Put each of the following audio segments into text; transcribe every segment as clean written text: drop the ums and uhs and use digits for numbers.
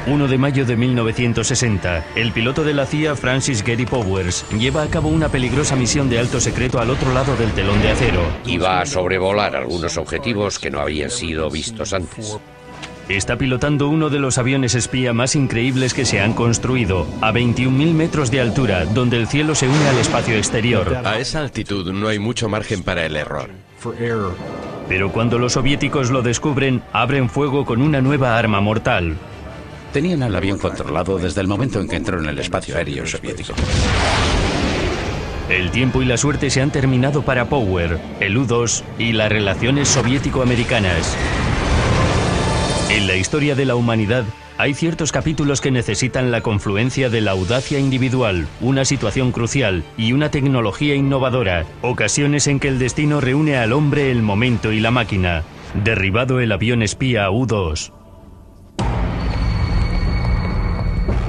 1 de mayo de 1960, el piloto de la CIA, Francis Gary Powers, lleva a cabo una peligrosa misión de alto secreto al otro lado del telón de acero. Iba a sobrevolar algunos objetivos que no habían sido vistos antes. Está pilotando uno de los aviones espía más increíbles que se han construido, a 21.000 metros de altura, donde el cielo se une al espacio exterior. A esa altitud no hay mucho margen para el error. Pero cuando los soviéticos lo descubren, abren fuego con una nueva arma mortal. Tenían al avión controlado desde el momento en que entró en el espacio aéreo soviético. El tiempo y la suerte se han terminado para Power, el U-2 y las relaciones soviético-americanas. En la historia de la humanidad, hay ciertos capítulos que necesitan la confluencia de la audacia individual, una situación crucial y una tecnología innovadora, ocasiones en que el destino reúne al hombre, el momento y la máquina. Derribado el avión espía U-2.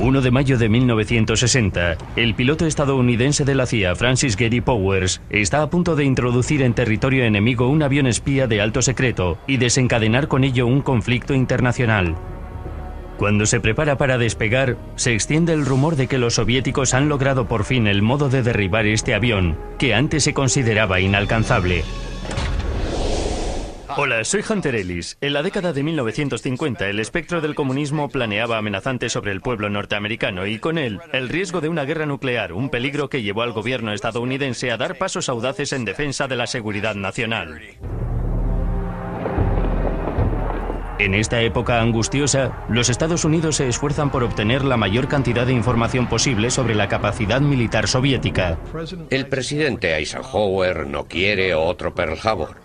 1 de mayo de 1960, el piloto estadounidense de la CIA, Francis Gary Powers, está a punto de introducir en territorio enemigo un avión espía de alto secreto y desencadenar con ello un conflicto internacional. Cuando se prepara para despegar, se extiende el rumor de que los soviéticos han logrado por fin el modo de derribar este avión, que antes se consideraba inalcanzable. Hola, soy Hunter Ellis. En la década de 1950, el espectro del comunismo planeaba amenazante sobre el pueblo norteamericano y con él, el riesgo de una guerra nuclear, un peligro que llevó al gobierno estadounidense a dar pasos audaces en defensa de la seguridad nacional. En esta época angustiosa, los Estados Unidos se esfuerzan por obtener la mayor cantidad de información posible sobre la capacidad militar soviética. El presidente Eisenhower no quiere otro Pearl Harbor.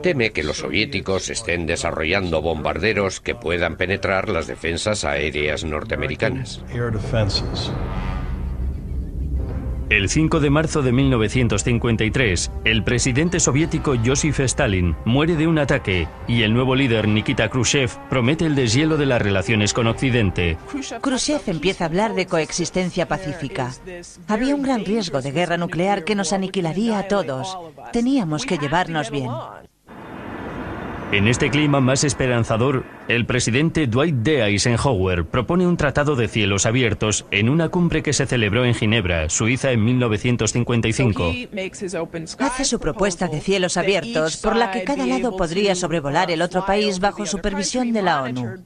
Teme que los soviéticos estén desarrollando bombarderos que puedan penetrar las defensas aéreas norteamericanas. El 5 de marzo de 1953, el presidente soviético Joseph Stalin muere de un ataque y el nuevo líder Nikita Khrushchev promete el deshielo de las relaciones con Occidente. Khrushchev empieza a hablar de coexistencia pacífica. Había un gran riesgo de guerra nuclear que nos aniquilaría a todos. Teníamos que llevarnos bien. En este clima más esperanzador, el presidente Dwight D. Eisenhower propone un tratado de cielos abiertos en una cumbre que se celebró en Ginebra, Suiza, en 1955. Hace su propuesta de cielos abiertos por la que cada lado podría sobrevolar el otro país bajo supervisión de la ONU.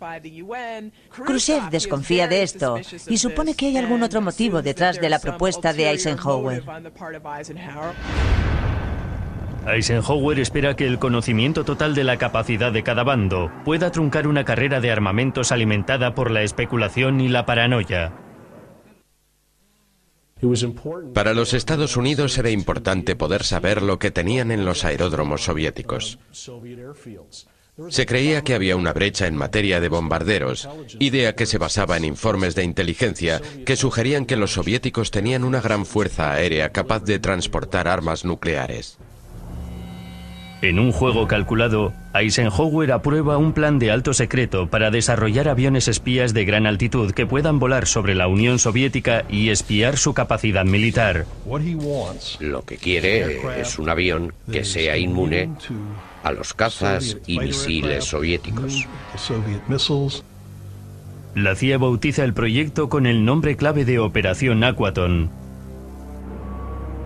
Khrushchev desconfía de esto y supone que hay algún otro motivo detrás de la propuesta de Eisenhower. Eisenhower espera que el conocimiento total de la capacidad de cada bando pueda truncar una carrera de armamentos alimentada por la especulación y la paranoia. Para los Estados Unidos era importante poder saber lo que tenían en los aeródromos soviéticos. Se creía que había una brecha en materia de bombarderos, idea que se basaba en informes de inteligencia que sugerían que los soviéticos tenían una gran fuerza aérea capaz de transportar armas nucleares. En un juego calculado, Eisenhower aprueba un plan de alto secreto para desarrollar aviones espías de gran altitud que puedan volar sobre la Unión Soviética y espiar su capacidad militar. Lo que quiere es un avión que sea inmune a los cazas y misiles soviéticos. La CIA bautiza el proyecto con el nombre clave de Operación Aquaton.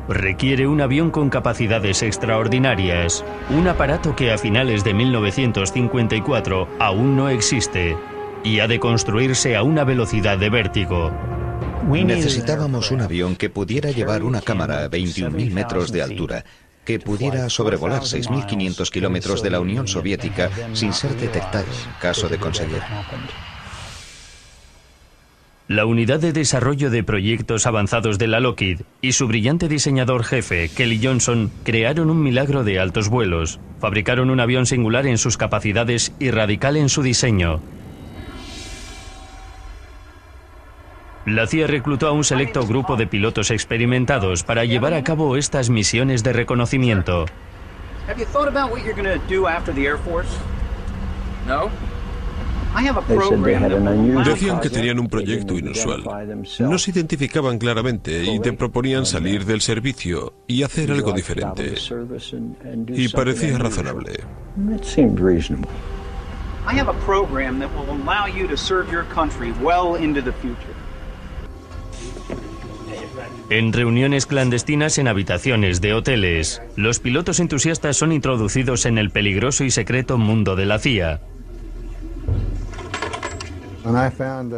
Requiere un avión con capacidades extraordinarias, un aparato que a finales de 1954 aún no existe y ha de construirse a una velocidad de vértigo. Necesitábamos un avión que pudiera llevar una cámara a 21.000 metros de altura, que pudiera sobrevolar 6.500 kilómetros de la Unión Soviética sin ser detectado en caso de conseguirlo. La unidad de desarrollo de proyectos avanzados de la Lockheed y su brillante diseñador jefe, Kelly Johnson, crearon un milagro de altos vuelos. Fabricaron un avión singular en sus capacidades y radical en su diseño. La CIA reclutó a un selecto grupo de pilotos experimentados para llevar a cabo estas misiones de reconocimiento. Decían que tenían un proyecto inusual. No se identificaban claramente y te proponían salir del servicio y hacer algo diferente. Y parecía razonable. I have a program that will allow you to serve your country well into the future. En reuniones clandestinas en habitaciones de hoteles, los pilotos entusiastas son introducidos en el peligroso y secreto mundo de la CIA.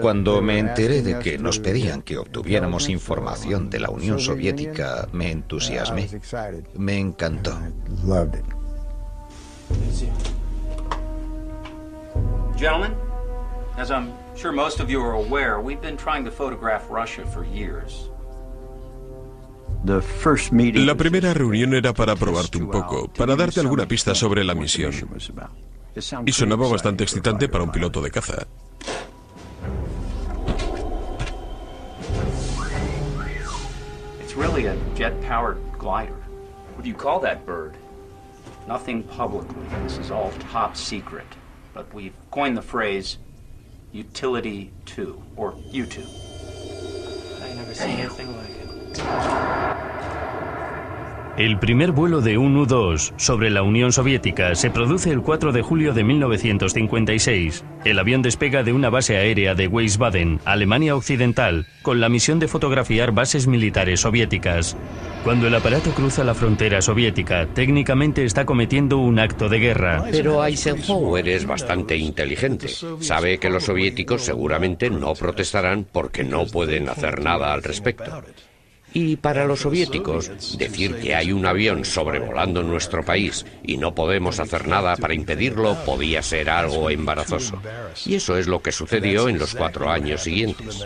Cuando me enteré de que nos pedían que obtuviéramos información de la Unión Soviética, me entusiasmé. Me encantó. Gentlemen, as I'm sure most of you are aware, we've been trying to photograph Russia for years. La primera reunión era para probarte un poco, para darte alguna pista sobre la misión. Y sonaba bastante excitante para un piloto de caza. It's really a jet-powered glider. What do you call that bird? Nothing publicly. This is all top secret. But we've coined the phrase Utility 2, or U2. I never seen anything like it. El primer vuelo de un U-2 sobre la Unión Soviética se produce el 4 de julio de 1956. El avión despega de una base aérea de Wiesbaden, Alemania Occidental, con la misión de fotografiar bases militares soviéticas. Cuando el aparato cruza la frontera soviética, técnicamente está cometiendo un acto de guerra. Pero Eisenhower es bastante inteligente. Sabe que los soviéticos seguramente no protestarán porque no pueden hacer nada al respecto. Y para los soviéticos, decir que hay un avión sobrevolando nuestro país y no podemos hacer nada para impedirlo podía ser algo embarazoso. Y eso es lo que sucedió en los 4 años siguientes.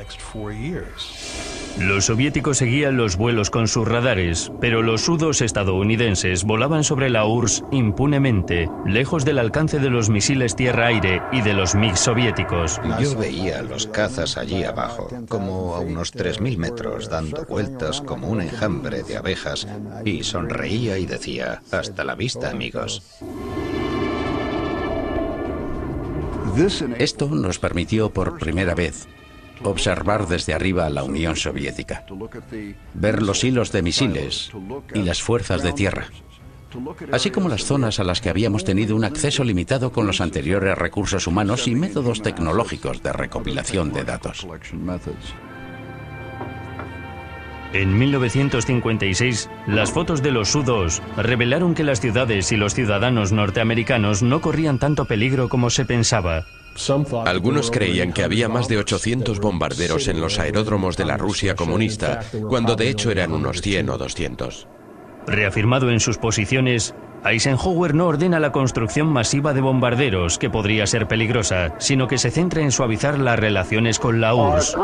Los soviéticos seguían los vuelos con sus radares, pero los U-2 estadounidenses volaban sobre la URSS impunemente, lejos del alcance de los misiles tierra-aire y de los MiG soviéticos. Yo veía los cazas allí abajo, como a unos 3.000 metros, dando vueltas como un enjambre de abejas, y sonreía y decía, hasta la vista, amigos. Esto nos permitió por primera vez observar desde arriba a la Unión Soviética, ver los hilos de misiles y las fuerzas de tierra, así como las zonas a las que habíamos tenido un acceso limitado con los anteriores recursos humanos y métodos tecnológicos de recopilación de datos. En 1956, las fotos de los U-2 revelaron que las ciudades y los ciudadanos norteamericanos no corrían tanto peligro como se pensaba. Algunos creían que había más de 800 bombarderos en los aeródromos de la Rusia comunista, cuando de hecho eran unos 100 o 200. Reafirmado en sus posiciones, Eisenhower no ordena la construcción masiva de bombarderos, que podría ser peligrosa, sino que se centra en suavizar las relaciones con la URSS.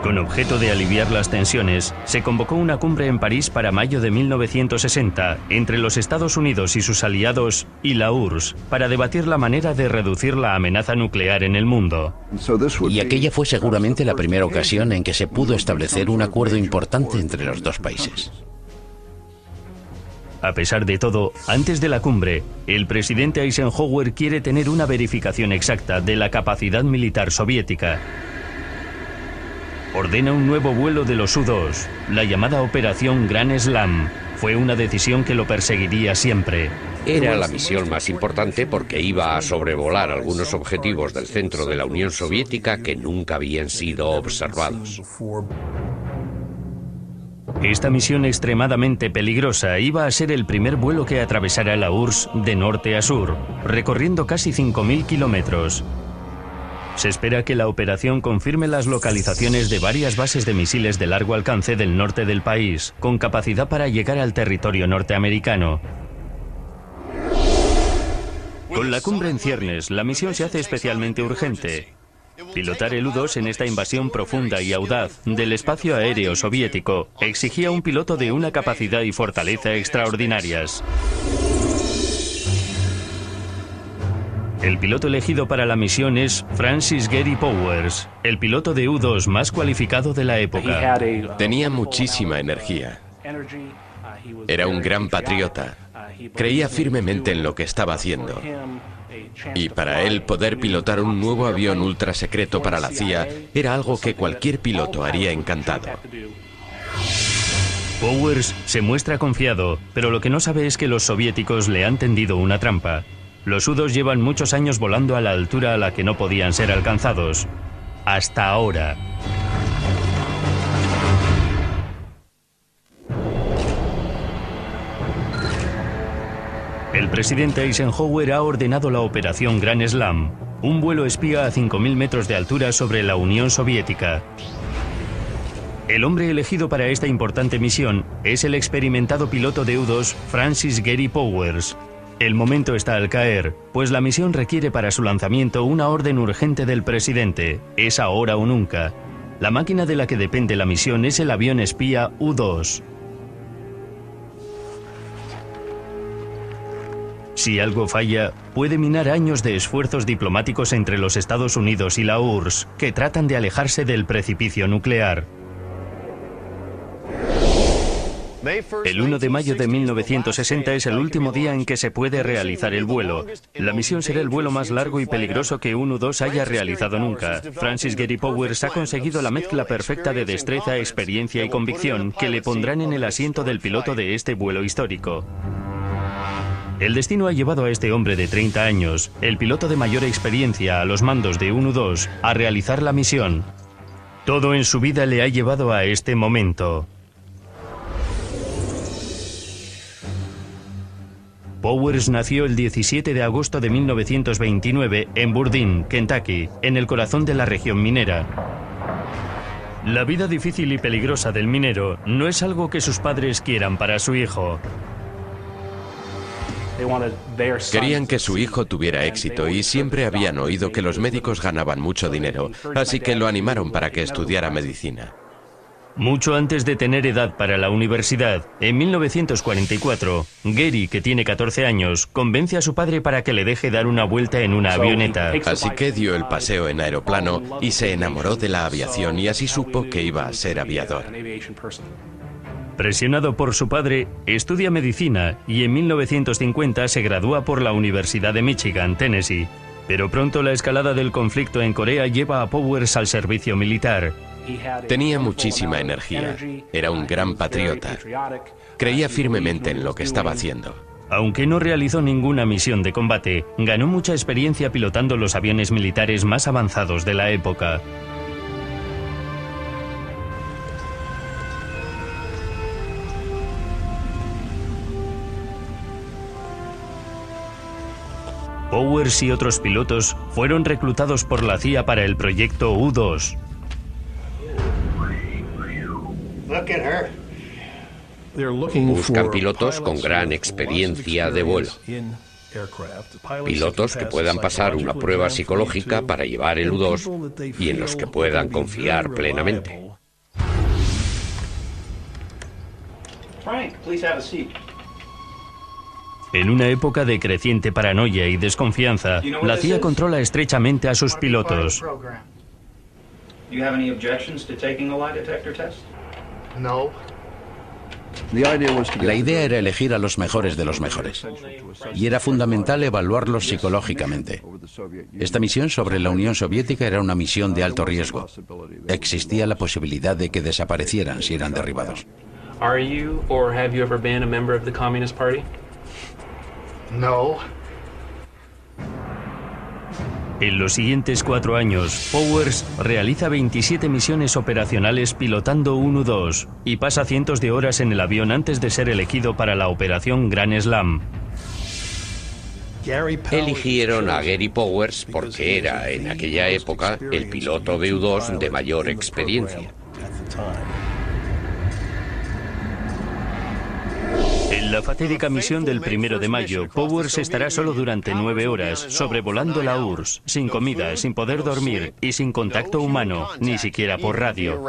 Con objeto de aliviar las tensiones, se convocó una cumbre en París para mayo de 1960 entre los Estados Unidos y sus aliados y la URSS para debatir la manera de reducir la amenaza nuclear en el mundo. Y aquella fue seguramente la primera ocasión en que se pudo establecer un acuerdo importante entre los dos países. A pesar de todo, antes de la cumbre, el presidente Eisenhower quiere tener una verificación exacta de la capacidad militar soviética. Ordena un nuevo vuelo de los U-2, la llamada Operación Gran Slam. Fue una decisión que lo perseguiría siempre. Era la misión más importante porque iba a sobrevolar algunos objetivos del centro de la Unión Soviética que nunca habían sido observados. Esta misión extremadamente peligrosa iba a ser el primer vuelo que atravesara la URSS de norte a sur, recorriendo casi 5.000 kilómetros. Se espera que la operación confirme las localizaciones de varias bases de misiles de largo alcance del norte del país, con capacidad para llegar al territorio norteamericano. Con la cumbre en ciernes, la misión se hace especialmente urgente. Pilotar el U-2 en esta invasión profunda y audaz del espacio aéreo soviético exigía un piloto de una capacidad y fortaleza extraordinarias. El piloto elegido para la misión es Francis Gary Powers, el piloto de U-2 más cualificado de la época. Tenía muchísima energía. Era un gran patriota. Creía firmemente en lo que estaba haciendo. Y para él poder pilotar un nuevo avión ultrasecreto para la CIA era algo que cualquier piloto haría encantado. Powers se muestra confiado, pero lo que no sabe es que los soviéticos le han tendido una trampa. Los U-2 llevan muchos años volando a la altura a la que no podían ser alcanzados. Hasta ahora. El presidente Eisenhower ha ordenado la operación Grand Slam, un vuelo espía a 5.000 metros de altura sobre la Unión Soviética. El hombre elegido para esta importante misión es el experimentado piloto de U-2 Francis Gary Powers. El momento está al caer, pues la misión requiere para su lanzamiento una orden urgente del presidente. Es ahora o nunca. La máquina de la que depende la misión es el avión espía U-2. Si algo falla, puede minar años de esfuerzos diplomáticos entre los Estados Unidos y la URSS, que tratan de alejarse del precipicio nuclear. El 1 de mayo de 1960 es el último día en que se puede realizar el vuelo. La misión será el vuelo más largo y peligroso que un U-2 haya realizado nunca. Francis Gary Powers ha conseguido la mezcla perfecta de destreza, experiencia y convicción que le pondrán en el asiento del piloto de este vuelo histórico. El destino ha llevado a este hombre de 30 años, el piloto de mayor experiencia a los mandos de un U-2, a realizar la misión. Todo en su vida le ha llevado a este momento. Powers nació el 17 de agosto de 1929 en Bourdain, Kentucky, en el corazón de la región minera. La vida difícil y peligrosa del minero no es algo que sus padres quieran para su hijo. Querían que su hijo tuviera éxito y siempre habían oído que los médicos ganaban mucho dinero, así que lo animaron para que estudiara medicina. Mucho antes de tener edad para la universidad, en 1944, Gary, que tiene 14 años, convence a su padre para que le deje dar una vuelta en una avioneta. Así que dio el paseo en aeroplano y se enamoró de la aviación y así supo que iba a ser aviador. Presionado por su padre, estudia medicina y en 1950 se gradúa por la Universidad de Michigan, Tennessee. Pero pronto la escalada del conflicto en Corea lleva a Powers al servicio militar. Tenía muchísima energía, era un gran patriota, creía firmemente en lo que estaba haciendo. Aunque no realizó ninguna misión de combate, ganó mucha experiencia pilotando los aviones militares más avanzados de la época. Powers y otros pilotos fueron reclutados por la CIA para el proyecto U-2. Buscan pilotos con gran experiencia de vuelo. Pilotos que puedan pasar una prueba psicológica para llevar el U-2 y en los que puedan confiar plenamente. En una época de creciente paranoia y desconfianza, la CIA controla estrechamente a sus pilotos. La idea era elegir a los mejores de los mejores, y era fundamental evaluarlos psicológicamente. Esta misión sobre la Unión Soviética era una misión de alto riesgo. Existía la posibilidad de que desaparecieran si eran derribados. Are you or have you ever been a member of the Communist Party? No. En los siguientes 4 años, Powers realiza 27 misiones operacionales pilotando un U-2 y pasa cientos de horas en el avión antes de ser elegido para la operación Grand Slam. Eligieron a Gary Powers porque era, en aquella época, el piloto de U-2 de mayor experiencia. En la fatídica misión del 1 de mayo, Powers estará solo durante 9 horas, sobrevolando la URSS, sin comida, sin poder dormir y sin contacto humano, ni siquiera por radio.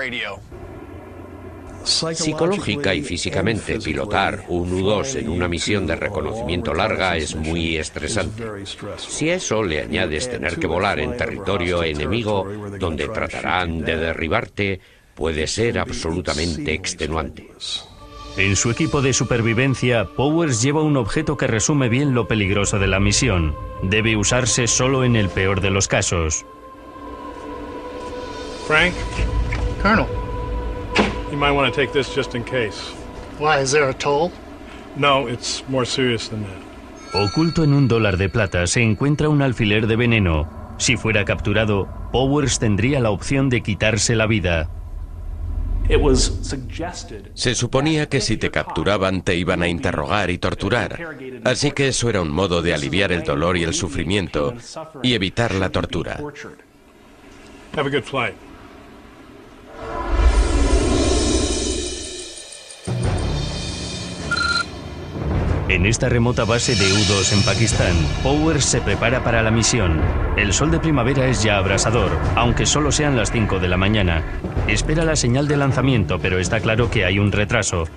Psicológica y físicamente, pilotar un U-2 en una misión de reconocimiento larga es muy estresante. Si a eso le añades tener que volar en territorio enemigo, donde tratarán de derribarte, puede ser absolutamente extenuante. En su equipo de supervivencia, Powers lleva un objeto que resume bien lo peligroso de la misión. Debe usarse solo en el peor de los casos. Frank? Colonel. You might want to take this just in case. Why, is there a toll? No, it's more serious than that. Oculto en $1 de plata se encuentra un alfiler de veneno. Si fuera capturado, Powers tendría la opción de quitarse la vida. Se suponía que si te capturaban te iban a interrogar y torturar, así que eso era un modo de aliviar el dolor y el sufrimiento y evitar la tortura. Have a good flight. En esta remota base de U-2 en Pakistán, Powers se prepara para la misión. El sol de primavera es ya abrasador, aunque solo sean las 5 de la mañana. Espera la señal de lanzamiento, pero está claro que hay un retraso.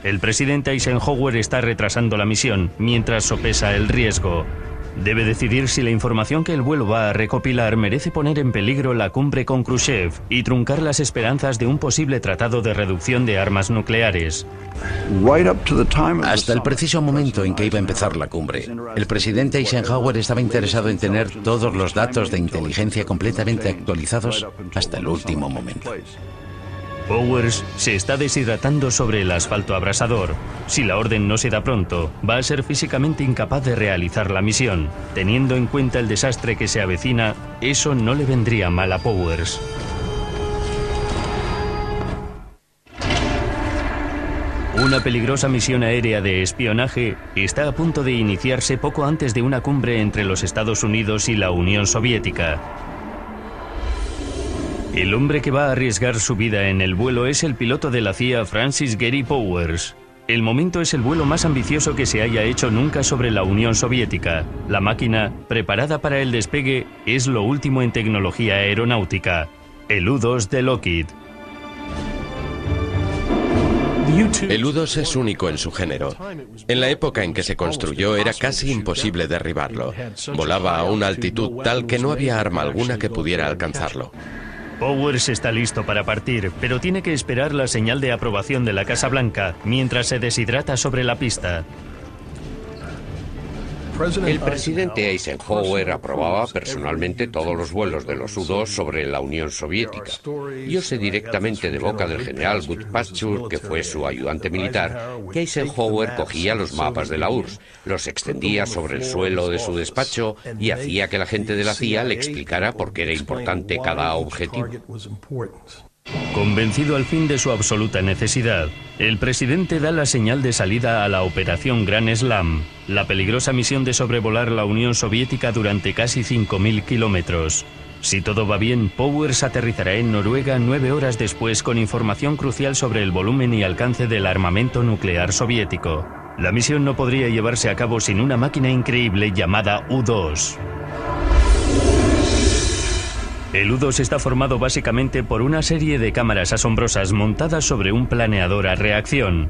El presidente Eisenhower está retrasando la misión, mientras sopesa el riesgo. Debe decidir si la información que el vuelo va a recopilar merece poner en peligro la cumbre con Khrushchev y truncar las esperanzas de un posible tratado de reducción de armas nucleares. Hasta el preciso momento en que iba a empezar la cumbre, el presidente Eisenhower estaba interesado en tener todos los datos de inteligencia completamente actualizados hasta el último momento. Powers se está deshidratando sobre el asfalto abrasador. Si la orden no se da pronto, va a ser físicamente incapaz de realizar la misión. Teniendo en cuenta el desastre que se avecina, eso no le vendría mal a Powers. Una peligrosa misión aérea de espionaje está a punto de iniciarse poco antes de una cumbre entre los Estados Unidos y la Unión Soviética. El hombre que va a arriesgar su vida en el vuelo es el piloto de la CIA Francis Gary Powers. El momento es el vuelo más ambicioso que se haya hecho nunca sobre la Unión Soviética. La máquina, preparada para el despegue, es lo último en tecnología aeronáutica. El U-2 de Lockheed. El U-2 es único en su género. En la época en que se construyó era casi imposible derribarlo. Volaba a una altitud tal que no había arma alguna que pudiera alcanzarlo. Powers está listo para partir, pero tiene que esperar la señal de aprobación de la Casa Blanca mientras se deshidrata sobre la pista. El presidente Eisenhower aprobaba personalmente todos los vuelos de los U-2 sobre la Unión Soviética. Yo sé directamente de boca del general Goodpasture, que fue su ayudante militar, que Eisenhower cogía los mapas de la URSS, los extendía sobre el suelo de su despacho y hacía que la gente de la CIA le explicara por qué era importante cada objetivo. Convencido al fin de su absoluta necesidad, el presidente da la señal de salida a la Operación Gran Slam, la peligrosa misión de sobrevolar la Unión Soviética durante casi 5.000 kilómetros. Si todo va bien, Powers aterrizará en Noruega 9 horas después con información crucial sobre el volumen y alcance del armamento nuclear soviético. La misión no podría llevarse a cabo sin una máquina increíble llamada U-2. El U-2 está formado básicamente por una serie de cámaras asombrosas montadas sobre un planeador a reacción.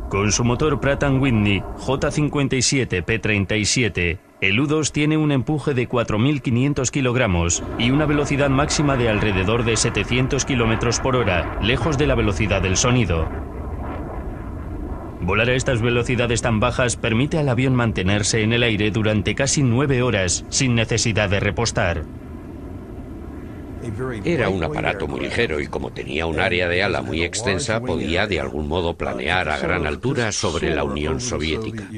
Con su motor Pratt & Whitney J57P37, el U-2 tiene un empuje de 4.500 kilogramos y una velocidad máxima de alrededor de 700 kilómetros por hora, lejos de la velocidad del sonido. Volar a estas velocidades tan bajas permite al avión mantenerse en el aire durante casi 9 horas sin necesidad de repostar. Era un aparato muy ligero y como tenía un área de ala muy extensa, podía de algún modo planear a gran altura sobre la Unión Soviética.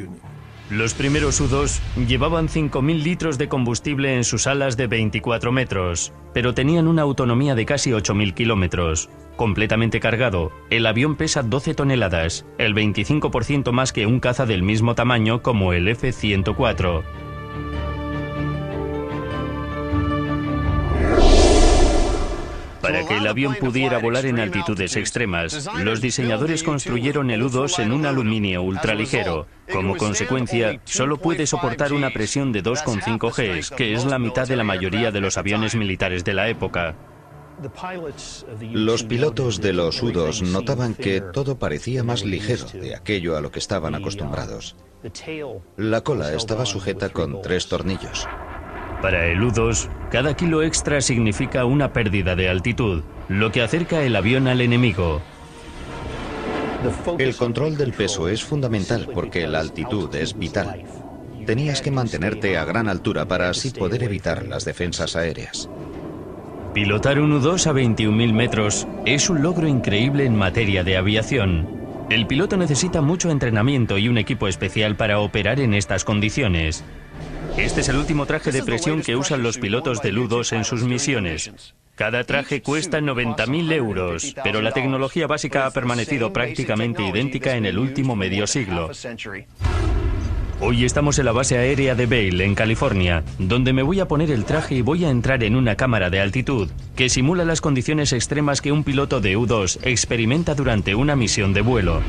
Los primeros U-2 llevaban 5.000 litros de combustible en sus alas de 24 metros, pero tenían una autonomía de casi 8.000 kilómetros. Completamente cargado, el avión pesa 12 toneladas, el 25% más que un caza del mismo tamaño como el F-104. Para que el avión pudiera volar en altitudes extremas, los diseñadores construyeron el U-2 en un aluminio ultraligero. Como consecuencia, solo puede soportar una presión de 2,5 Gs, que es la mitad de la mayoría de los aviones militares de la época. Los pilotos de los U-2 notaban que todo parecía más ligero de aquello a lo que estaban acostumbrados. La cola estaba sujeta con 3 tornillos. Para el U-2, cada kilo extra significa una pérdida de altitud, lo que acerca el avión al enemigo. El control del peso es fundamental porque la altitud es vital. Tenías que mantenerte a gran altura para así poder evitar las defensas aéreas. Pilotar un U-2 a 21.000 metros es un logro increíble en materia de aviación. El piloto necesita mucho entrenamiento y un equipo especial para operar en estas condiciones. Este es el último traje de presión que usan los pilotos del U-2 en sus misiones. Cada traje cuesta 90.000 euros, pero la tecnología básica ha permanecido prácticamente idéntica en el último medio siglo. Hoy estamos en la base aérea de Vail, en California, donde me voy a poner el traje y voy a entrar en una cámara de altitud que simula las condiciones extremas que un piloto de U-2 experimenta durante una misión de vuelo.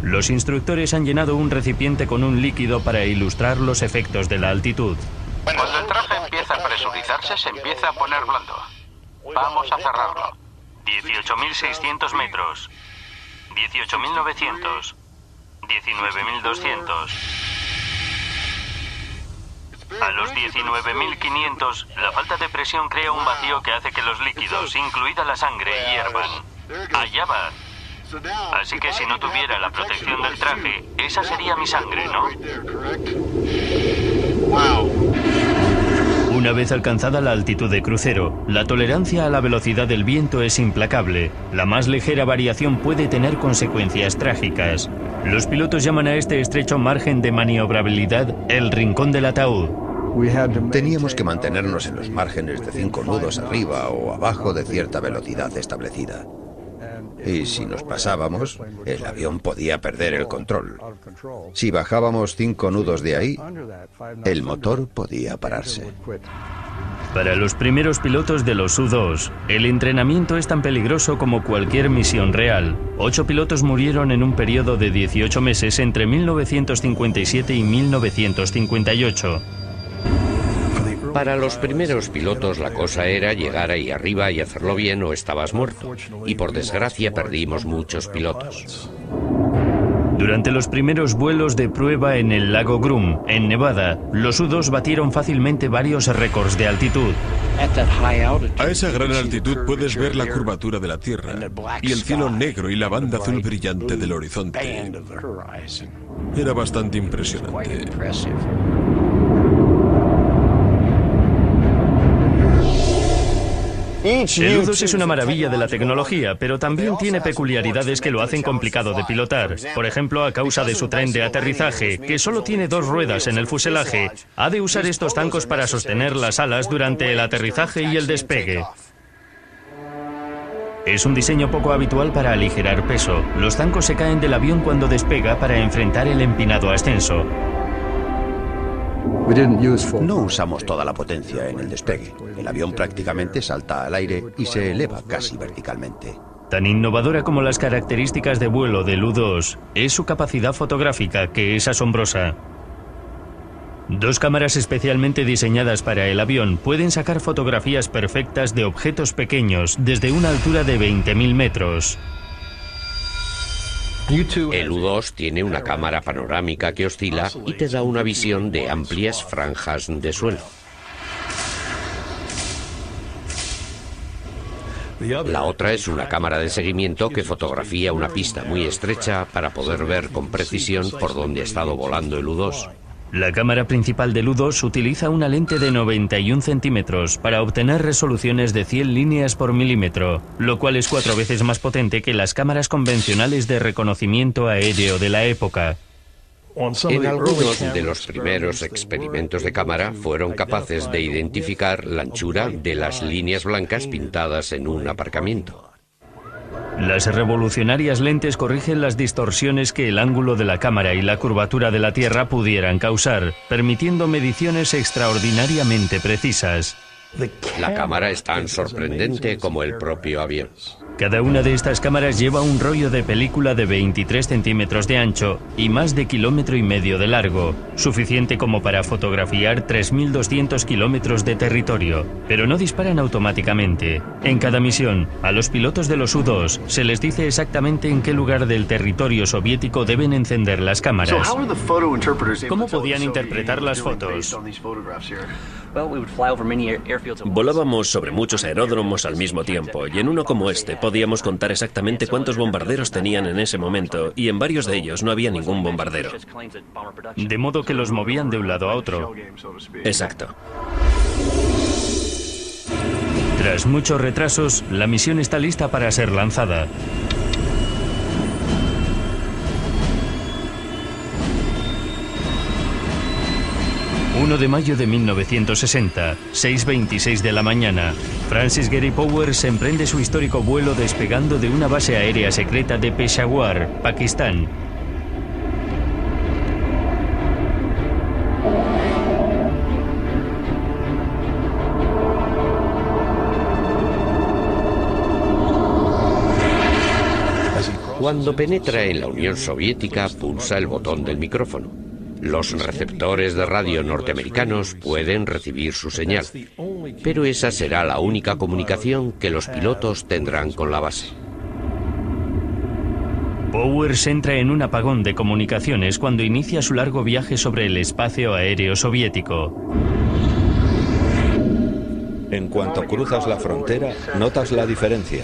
Los instructores han llenado un recipiente con un líquido para ilustrar los efectos de la altitud. Cuando el traje empieza a presurizarse, se empieza a poner blando. Vamos a cerrarlo. 18.600 metros. 18.900. 19.200. A los 19.500, la falta de presión crea un vacío que hace que los líquidos, incluida la sangre, hiervan. Allá va. Así que si no tuviera la protección del traje, esa sería mi sangre, ¿no? Una vez alcanzada la altitud de crucero, la tolerancia a la velocidad del viento es implacable. La más ligera variación puede tener consecuencias trágicas. Los pilotos llaman a este estrecho margen de maniobrabilidad el rincón del ataúd. Teníamos que mantenernos en los márgenes de 5 nudos arriba o abajo de cierta velocidad establecida. Y si nos pasábamos, el avión podía perder el control. Si bajábamos 5 nudos de ahí, el motor podía pararse. Para los primeros pilotos de los U-2, el entrenamiento es tan peligroso como cualquier misión real. 8 pilotos murieron en un periodo de 18 meses entre 1957 y 1958. Para los primeros pilotos la cosa era llegar ahí arriba y hacerlo bien o estabas muerto. Y por desgracia perdimos muchos pilotos. Durante los primeros vuelos de prueba en el lago Groom, en Nevada, los U-2 batieron fácilmente varios récords de altitud. A esa gran altitud puedes ver la curvatura de la Tierra y el cielo negro y la banda azul brillante del horizonte. Era bastante impresionante. El U-2 es una maravilla de la tecnología, pero también tiene peculiaridades que lo hacen complicado de pilotar. Por ejemplo, a causa de su tren de aterrizaje, que solo tiene 2 ruedas en el fuselaje, ha de usar estos zancos para sostener las alas durante el aterrizaje y el despegue. Es un diseño poco habitual para aligerar peso. Los zancos se caen del avión cuando despega para enfrentar el empinado ascenso. No usamos toda la potencia en el despegue. El avión prácticamente salta al aire y se eleva casi verticalmente. Tan innovadora como las características de vuelo del U-2 es su capacidad fotográfica, que es asombrosa. 2 cámaras especialmente diseñadas para el avión pueden sacar fotografías perfectas de objetos pequeños desde una altura de 20.000 metros. El U-2 tiene una cámara panorámica que oscila y te da una visión de amplias franjas de suelo. La otra es una cámara de seguimiento que fotografía una pista muy estrecha para poder ver con precisión por dónde ha estado volando el U-2. La cámara principal del U-2 utiliza una lente de 91 centímetros para obtener resoluciones de 100 líneas por milímetro, lo cual es 4 veces más potente que las cámaras convencionales de reconocimiento aéreo de la época. En algunos de los primeros experimentos de cámara fueron capaces de identificar la anchura de las líneas blancas pintadas en un aparcamiento. Las revolucionarias lentes corrigen las distorsiones que el ángulo de la cámara y la curvatura de la Tierra pudieran causar, permitiendo mediciones extraordinariamente precisas. La cámara es tan sorprendente como el propio avión. Cada una de estas cámaras lleva un rollo de película de 23 centímetros de ancho y más de 1,5 kilómetros de largo, suficiente como para fotografiar 3.200 kilómetros de territorio, pero no disparan automáticamente. En cada misión, a los pilotos de los U-2 se les dice exactamente en qué lugar del territorio soviético deben encender las cámaras. ¿Cómo podían interpretar las fotos? Volábamos sobre muchos aeródromos al mismo tiempo, y en uno como este podíamos contar exactamente cuántos bombarderos tenían en ese momento, y en varios de ellos no había ningún bombardero. De modo que los movían de un lado a otro. Exacto. Tras muchos retrasos, la misión está lista para ser lanzada. 1 de mayo de 1960, 6:26 de la mañana, Francis Gary Powers emprende su histórico vuelo despegando de una base aérea secreta de Peshawar, Pakistán. Cuando penetra en la Unión Soviética, pulsa el botón del micrófono. Los receptores de radio norteamericanos pueden recibir su señal, pero esa será la única comunicación que los pilotos tendrán con la base. Powers entra en un apagón de comunicaciones cuando inicia su largo viaje sobre el espacio aéreo soviético. En cuanto cruzas la frontera, notas la diferencia.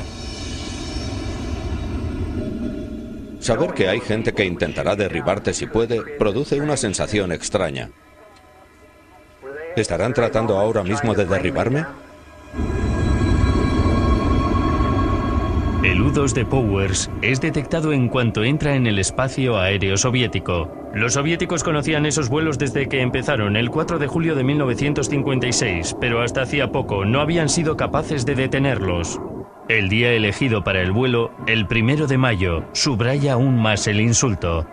Saber que hay gente que intentará derribarte si puede, produce una sensación extraña. ¿Estarán tratando ahora mismo de derribarme? El U-2 de Powers es detectado en cuanto entra en el espacio aéreo soviético. Los soviéticos conocían esos vuelos desde que empezaron el 4 de julio de 1956, pero hasta hacía poco no habían sido capaces de detenerlos. El día elegido para el vuelo, el 1 de mayo, subraya aún más el insulto.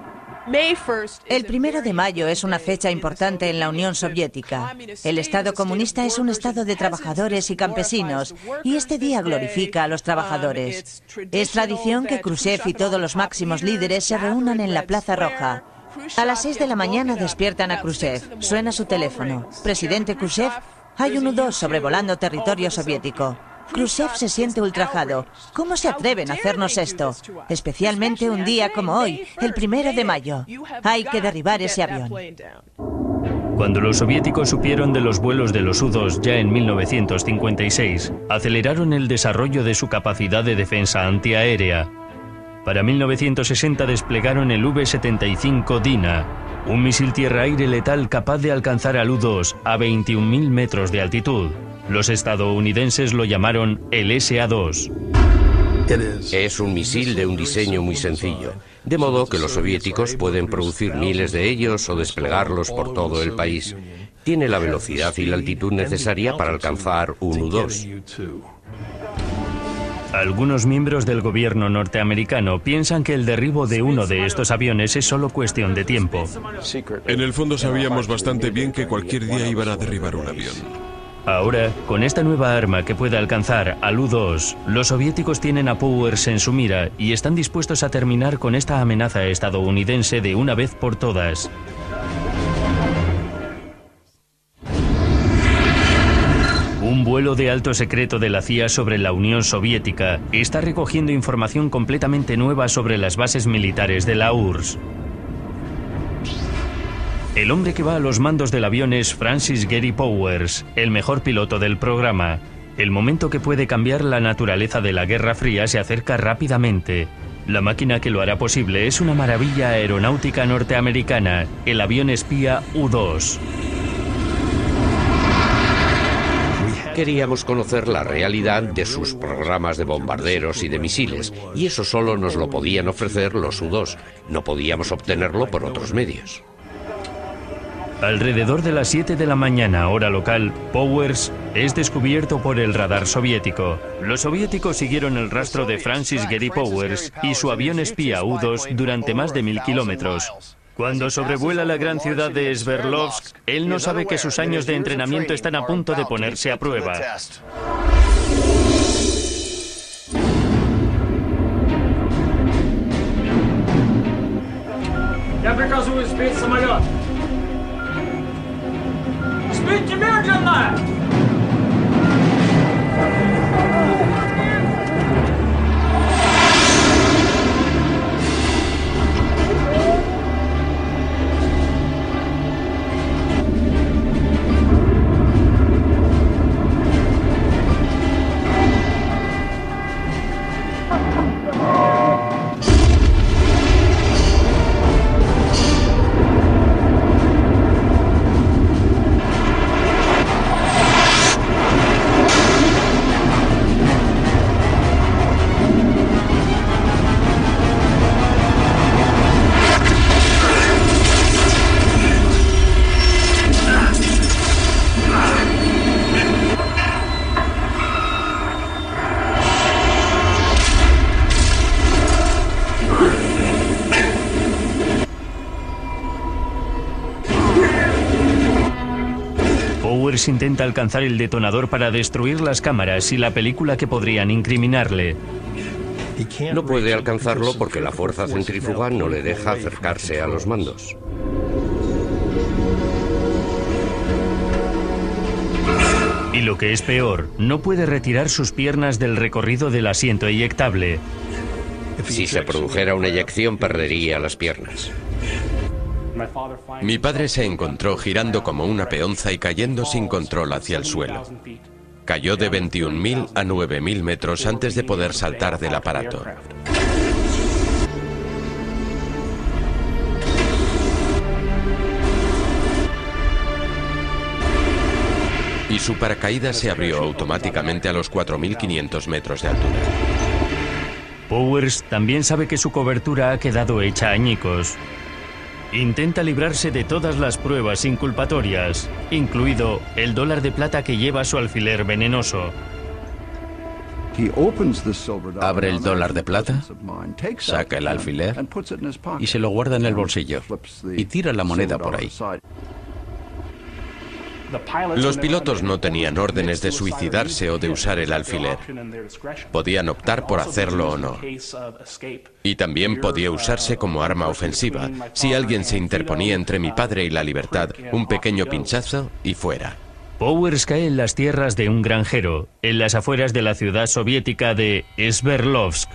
El 1 de mayo es una fecha importante en la Unión Soviética. El Estado comunista es un estado de trabajadores y campesinos, y este día glorifica a los trabajadores. Es tradición que Khrushchev y todos los máximos líderes se reúnan en la Plaza Roja. A las 6 de la mañana despiertan a Khrushchev. Suena su teléfono. Presidente Khrushchev, hay un U-2 sobrevolando territorio soviético. Khrushchev se siente ultrajado. ¿Cómo se atreven a hacernos esto? Especialmente un día como hoy, el 1 de mayo. Hay que derribar ese avión. Cuando los soviéticos supieron de los vuelos de los U-2 ya en 1956, aceleraron el desarrollo de su capacidad de defensa antiaérea. Para 1960 desplegaron el V-75 Dina, un misil tierra-aire letal capaz de alcanzar al U-2 a 21.000 metros de altitud. Los estadounidenses lo llamaron el SA-2. Es un misil de un diseño muy sencillo, de modo que los soviéticos pueden producir miles de ellos o desplegarlos por todo el país. Tiene la velocidad y la altitud necesaria para alcanzar un U-2. Algunos miembros del gobierno norteamericano piensan que el derribo de uno de estos aviones es solo cuestión de tiempo. En el fondo sabíamos bastante bien que cualquier día iban a derribar un avión. Ahora, con esta nueva arma que puede alcanzar al U-2, los soviéticos tienen a Powers en su mira y están dispuestos a terminar con esta amenaza estadounidense de una vez por todas. Un vuelo de alto secreto de la CIA sobre la Unión Soviética está recogiendo información completamente nueva sobre las bases militares de la URSS. El hombre que va a los mandos del avión es Francis Gary Powers, el mejor piloto del programa. El momento que puede cambiar la naturaleza de la Guerra Fría se acerca rápidamente. La máquina que lo hará posible es una maravilla aeronáutica norteamericana, el avión espía U-2. Queríamos conocer la realidad de sus programas de bombarderos y de misiles, y eso solo nos lo podían ofrecer los U-2. No podíamos obtenerlo por otros medios. Alrededor de las 7 de la mañana, hora local, Powers es descubierto por el radar soviético. Los soviéticos siguieron el rastro de Francis Gary Powers y su avión espía U-2 durante más de 1000 kilómetros. Cuando sobrevuela la gran ciudad de Sverdlovsk, él no sabe que sus años de entrenamiento están a punto de ponerse a prueba. Я приказываю сбить самолет. Сбить немедленно! Powers intenta alcanzar el detonador para destruir las cámaras y la película que podrían incriminarle. No puede alcanzarlo porque la fuerza centrífuga no le deja acercarse a los mandos. Y lo que es peor, no puede retirar sus piernas del recorrido del asiento eyectable. Si se produjera una eyección, perdería las piernas. Mi padre se encontró girando como una peonza y cayendo sin control hacia el suelo. Cayó de 21.000 a 9.000 metros antes de poder saltar del aparato. Y su paracaídas se abrió automáticamente a los 4.500 metros de altura. Powers también sabe que su cobertura ha quedado hecha añicos. Intenta librarse de todas las pruebas inculpatorias, incluido el dólar de plata que lleva su alfiler venenoso. Abre el dólar de plata, saca el alfiler y se lo guarda en el bolsillo y tira la moneda por ahí. Los pilotos no tenían órdenes de suicidarse o de usar el alfiler. Podían optar por hacerlo o no. Y también podía usarse como arma ofensiva. Si alguien se interponía entre mi padre y la libertad, un pequeño pinchazo y fuera. Powers cae en las tierras de un granjero, en las afueras de la ciudad soviética de Sverdlovsk.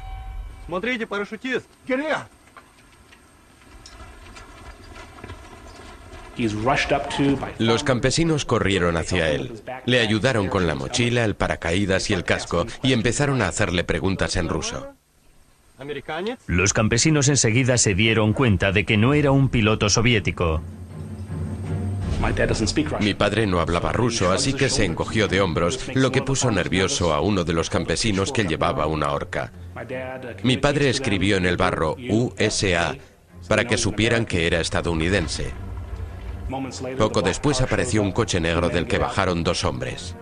Los campesinos corrieron hacia él. Le ayudaron con la mochila, el paracaídas y el casco y empezaron a hacerle preguntas en ruso. Los campesinos enseguida se dieron cuenta de que no era un piloto soviético. Mi padre no hablaba ruso, así que se encogió de hombros, lo que puso nervioso a uno de los campesinos que llevaba una horca. Mi padre escribió en el barro USA para que supieran que era estadounidense. Poco después apareció un coche negro del que bajaron dos hombres.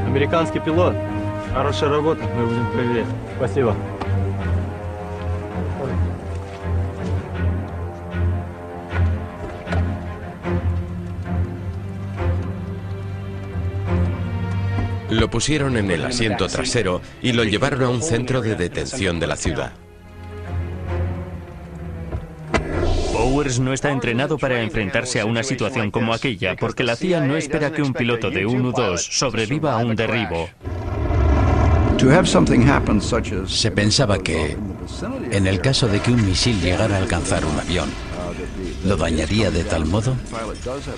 Американский пилот. Хорошая работа, мы будем проверять. Спасибо. Lo pusieron en el asiento trasero y lo llevaron a un centro de detención de la ciudad. Powers no está entrenado para enfrentarse a una situación como aquella, porque la CIA no espera que un piloto de un U-2 sobreviva a un derribo. Se pensaba que, en el caso de que un misil llegara a alcanzar un avión, lo dañaría de tal modo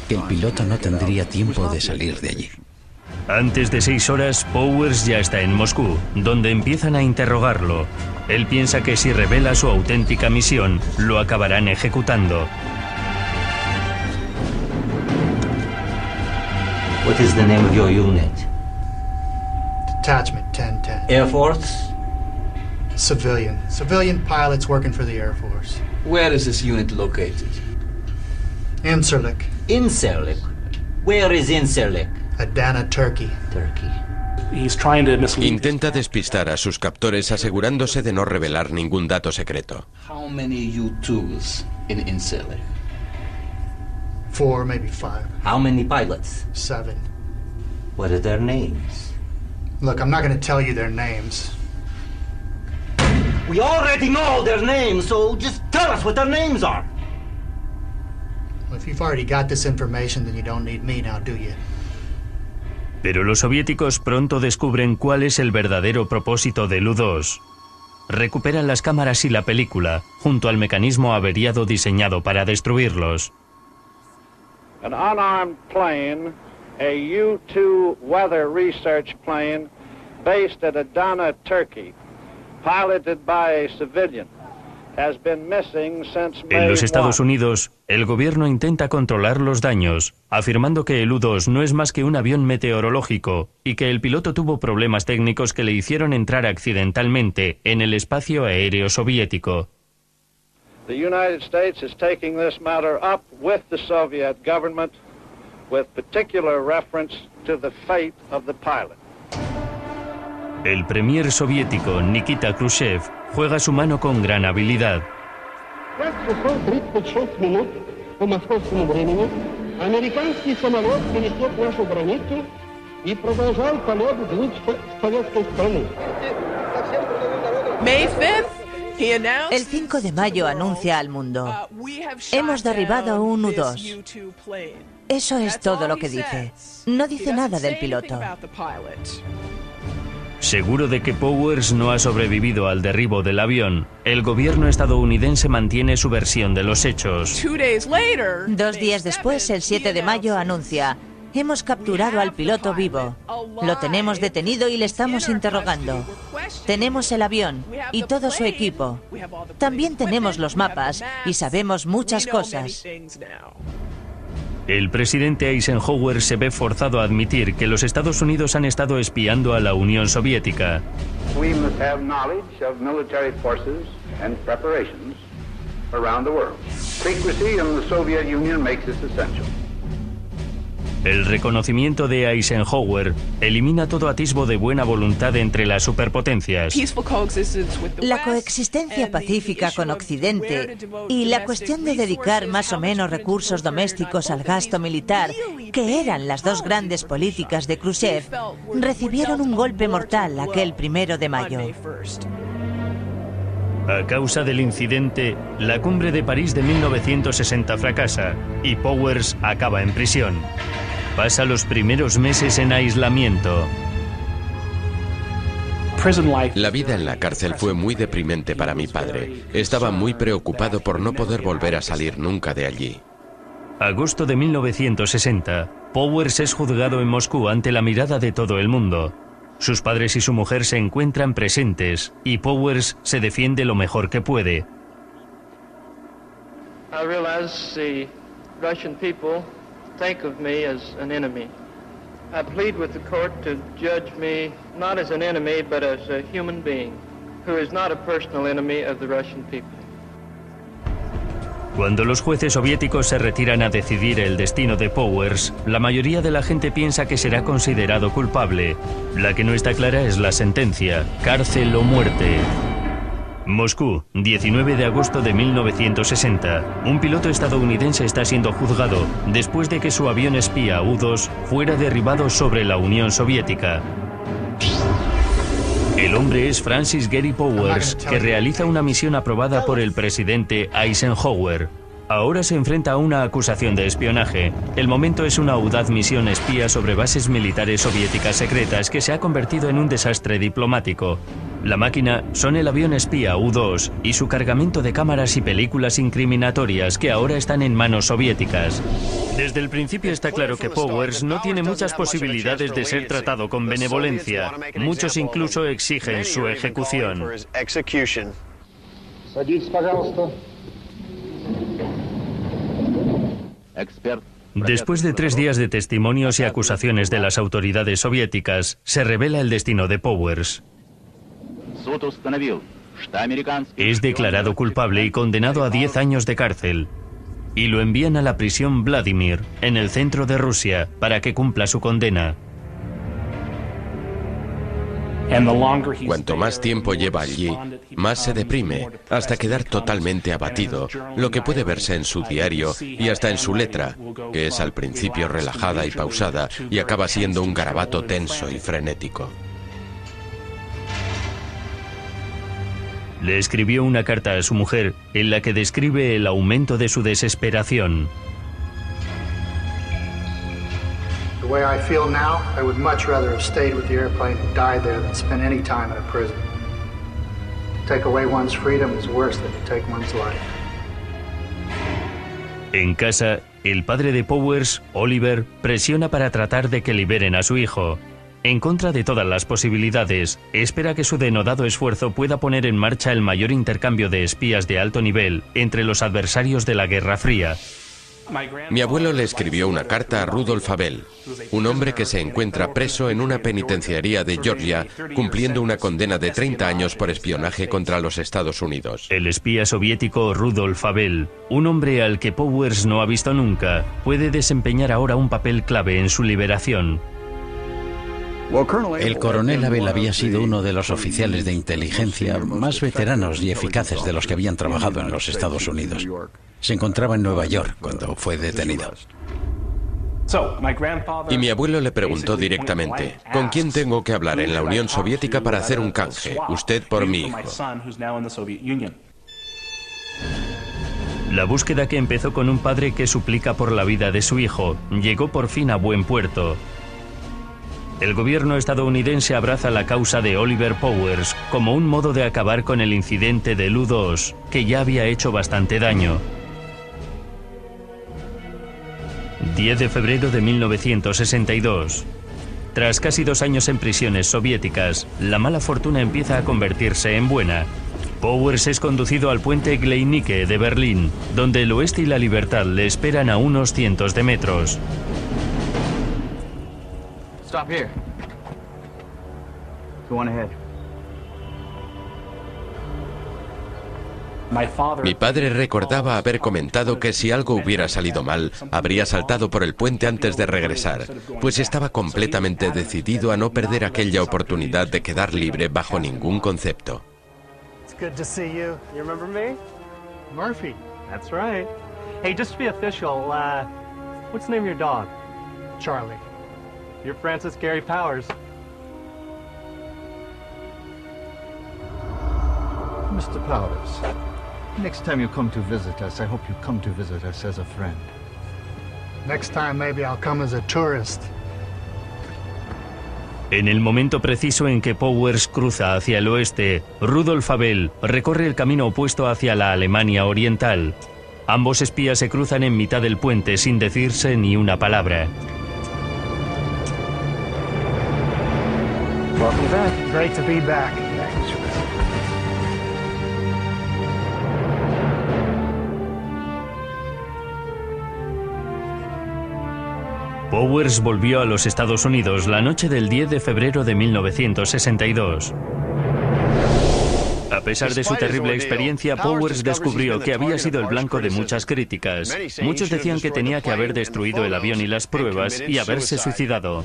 que el piloto no tendría tiempo de salir de allí. Antes de 6 horas, Powers ya está en Moscú, donde empiezan a interrogarlo. Él piensa que si revela su auténtica misión, lo acabarán ejecutando. What is the name of your unit? Detachment 1010. Air Force? Civilian. Civilian pilots working for the Air Force. Where is this unit located? Incirlik. Incirlik? Where is Incirlik? Adana, Turkey. Turkey. Intenta despistar a sus captores asegurándose de no revelar ningún dato secreto. How many U-2s in Incirlik? 4, maybe 5. How many pilots? 7. What are their names? Look, I'm not going to tell you their names. We already know their names, so just tell us what their names are. Well, if you've already got this information, then you don't need me now, do you? Pero los soviéticos pronto descubren cuál es el verdadero propósito del U-2. Recuperan las cámaras y la película, junto al mecanismo averiado diseñado para destruirlos. An unarmed plane, a U-2 weather research plane based at Adana, Turkey, piloted by a civilian, has been missing since May 1. En los Estados Unidos, el gobierno intenta controlar los daños, afirmando que el U-2 no es más que un avión meteorológico y que el piloto tuvo problemas técnicos que le hicieron entrar accidentalmente en el espacio aéreo soviético. The United States is taking this matter up with the Soviet government with particular reference to the fate of the pilot. El premier soviético Nikita Khrushchev juega su mano con gran habilidad. по московскому времени американский самолет пересек нашу границу и продолжал полет вглубь советской страны. El 5 de mayo anuncia al mundo: hemos derribado un U-2. Eso es todo lo que dice. No dice nada del piloto. Seguro de que Powers no ha sobrevivido al derribo del avión, el gobierno estadounidense mantiene su versión de los hechos. 2 días después, el 7 de mayo, anuncia: hemos capturado al piloto vivo. Lo tenemos detenido y le estamos interrogando. Tenemos el avión y todo su equipo. También tenemos los mapas y sabemos muchas cosas. El presidente Eisenhower se ve forzado a admitir que los Estados Unidos han estado espiando a la Unión Soviética. We must have knowledge of military forces and preparations around the world. Secrecy in the Soviet Union makes this essential. El reconocimiento de Eisenhower elimina todo atisbo de buena voluntad entre las superpotencias. La coexistencia pacífica con Occidente y la cuestión de dedicar más o menos recursos domésticos al gasto militar, que eran las 2 grandes políticas de Khrushchev, recibieron un golpe mortal aquel 1 de mayo. A causa del incidente, la cumbre de París de 1960 fracasa y Powers acaba en prisión. Pasa los primeros meses en aislamiento. La vida en la cárcel fue muy deprimente para mi padre. Estaba muy preocupado por no poder volver a salir nunca de allí. Agosto de 1960, Powers es juzgado en Moscú ante la mirada de todo el mundo. Sus padres y su mujer se encuentran presentes y Powers se defiende lo mejor que puede. I realize the Russian people think of me as an enemy. I plead with the court to judge me not as an enemy but as a human being who is not a personal enemy of the Russian people. Cuando los jueces soviéticos se retiran a decidir el destino de Powers, la mayoría de la gente piensa que será considerado culpable. La que no está clara es la sentencia: cárcel o muerte. Moscú, 19 de agosto de 1960. Un piloto estadounidense está siendo juzgado después de que su avión espía U-2 fuera derribado sobre la Unión Soviética. El hombre es Francis Gary Powers, que realiza una misión aprobada por el presidente Eisenhower. Ahora se enfrenta a una acusación de espionaje. El momento es una audaz misión espía sobre bases militares soviéticas secretas que se ha convertido en un desastre diplomático. La máquina son el avión espía U-2 y su cargamento de cámaras y películas incriminatorias que ahora están en manos soviéticas. Desde el principio está claro que Powers no tiene muchas posibilidades de ser tratado con benevolencia. Muchos incluso exigen su ejecución. Después de 3 días de testimonios y acusaciones de las autoridades soviéticas, se revela el destino de Powers. Es declarado culpable y condenado a 10 años de cárcel. Y lo envían a la prisión Vladimir, en el centro de Rusia, para que cumpla su condena. Cuanto más tiempo lleva allí, más se deprime, hasta quedar totalmente abatido, lo que puede verse en su diario y hasta en su letra, que es al principio relajada y pausada y acaba siendo un garabato tenso y frenético. Le escribió una carta a su mujer en la que describe el aumento de su desesperación. The way I feel now, I would much rather have stayed with the airplane and died there than spend any time in a prison. To take away one's freedom is worse than to take one's life. En casa, el padre de Powers, Oliver, presiona para tratar de que liberen a su hijo. En contra de todas las posibilidades, espera que su denodado esfuerzo pueda poner en marcha el mayor intercambio de espías de alto nivel entre los adversarios de la Guerra Fría. Mi abuelo le escribió una carta a Rudolf Abel, un hombre que se encuentra preso en una penitenciaría de Georgia, cumpliendo una condena de 30 años por espionaje contra los Estados Unidos. El espía soviético Rudolf Abel, un hombre al que Powers no ha visto nunca, puede desempeñar ahora un papel clave en su liberación. El coronel Abel había sido uno de los oficiales de inteligencia más veteranos y eficaces de los que habían trabajado en los Estados Unidos. Se encontraba en Nueva York cuando fue detenido. Y mi abuelo le preguntó directamente, ¿con quién tengo que hablar en la Unión Soviética para hacer un canje? Usted por mi hijo. La búsqueda, que empezó con un padre que suplica por la vida de su hijo, llegó por fin a buen puerto. El gobierno estadounidense abraza la causa de Oliver Powers como un modo de acabar con el incidente del U-2, que ya había hecho bastante daño. 10 de febrero de 1962. Tras casi 2 años en prisiones soviéticas, la mala fortuna empieza a convertirse en buena. Powers es conducido al puente Gleinicke de Berlín, donde el oeste y la libertad le esperan a unos cientos de metros. Stop here. Go on ahead. Mi padre recordaba haber comentado que si algo hubiera salido mal, habría saltado por el puente antes de regresar, pues estaba completamente decidido a no perder aquella oportunidad de quedar libre bajo ningún concepto. Good to see you. You remember me? Murphy. That's right. Hey, just to be official, what's the name of your dog? Charlie. You're Francis Gary Powers. Mr. Powers, next time you come to visit us, I hope you come to visit us as a friend. Next time maybe I'll come as a tourist. En el momento preciso en que Powers cruza hacia el oeste, Rudolf Abel recorre el camino opuesto hacia la Alemania Oriental. Ambos espías se cruzan en mitad del puente sin decirse ni una palabra. Welcome back. Great to be back. Powers volvió a los Estados Unidos la noche del 10 de febrero de 1962. A pesar de su terrible experiencia, Powers descubrió que había sido el blanco de muchas críticas. Muchos decían que tenía que haber destruido el avión y las pruebas y haberse suicidado.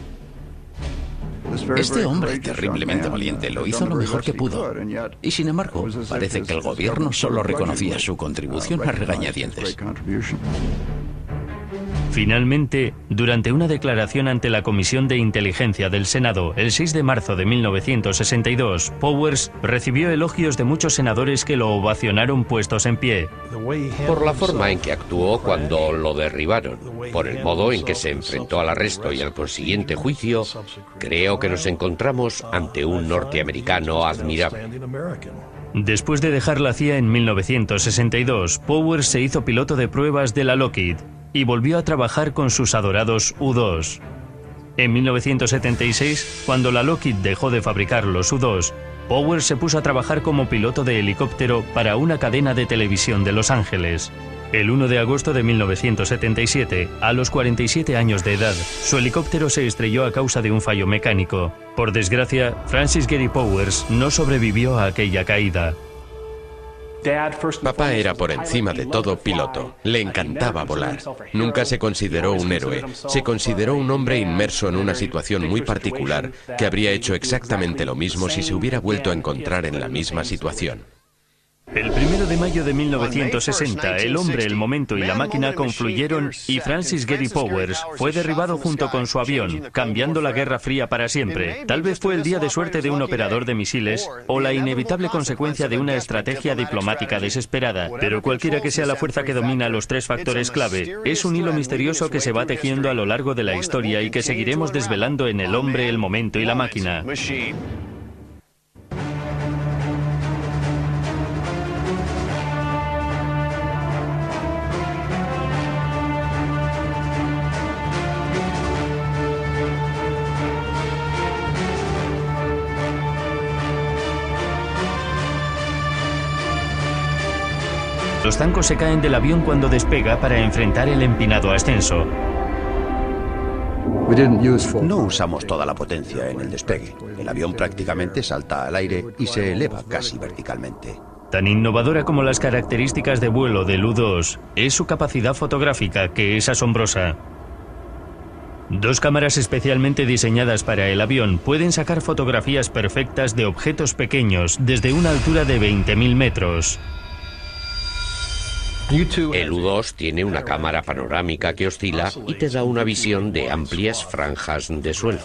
Este hombre terriblemente valiente lo hizo lo mejor que pudo. Y sin embargo, parece que el gobierno solo reconocía su contribución a regañadientes. Finalmente, durante una declaración ante la Comisión de Inteligencia del Senado el 6 de marzo de 1962, Powers recibió elogios de muchos senadores que lo ovacionaron puestos en pie. Por la forma en que actuó cuando lo derribaron, por el modo en que se enfrentó al arresto y al consiguiente juicio, creo que nos encontramos ante un norteamericano admirable. Después de dejar la CIA en 1962, Powers se hizo piloto de pruebas de la Lockheed y volvió a trabajar con sus adorados U-2. En 1976, cuando la Lockheed dejó de fabricar los U-2, Powers se puso a trabajar como piloto de helicóptero para una cadena de televisión de Los Ángeles. El 1 de agosto de 1977, a los 47 años de edad, su helicóptero se estrelló a causa de un fallo mecánico. Por desgracia, Francis Gary Powers no sobrevivió a aquella caída. Papá era por encima de todo piloto. Le encantaba volar. Nunca se consideró un héroe. Se consideró un hombre inmerso en una situación muy particular que habría hecho exactamente lo mismo si se hubiera vuelto a encontrar en la misma situación. El 1 de mayo de 1960, el hombre, el momento y la máquina confluyeron y Francis Gary Powers fue derribado junto con su avión, cambiando la Guerra Fría para siempre. Tal vez fue el día de suerte de un operador de misiles o la inevitable consecuencia de una estrategia diplomática desesperada. Pero cualquiera que sea la fuerza que domina los 3 factores clave, es un hilo misterioso que se va tejiendo a lo largo de la historia y que seguiremos desvelando en El hombre, el momento y la máquina. Los zancos se caen del avión cuando despega para enfrentar el empinado ascenso. No usamos toda la potencia en el despegue. El avión prácticamente salta al aire y se eleva casi verticalmente. Tan innovadora como las características de vuelo del U-2 es su capacidad fotográfica, que es asombrosa. 2 cámaras especialmente diseñadas para el avión pueden sacar fotografías perfectas de objetos pequeños desde una altura de 20.000 metros. El U-2 tiene una cámara panorámica que oscila y te da una visión de amplias franjas de suelo.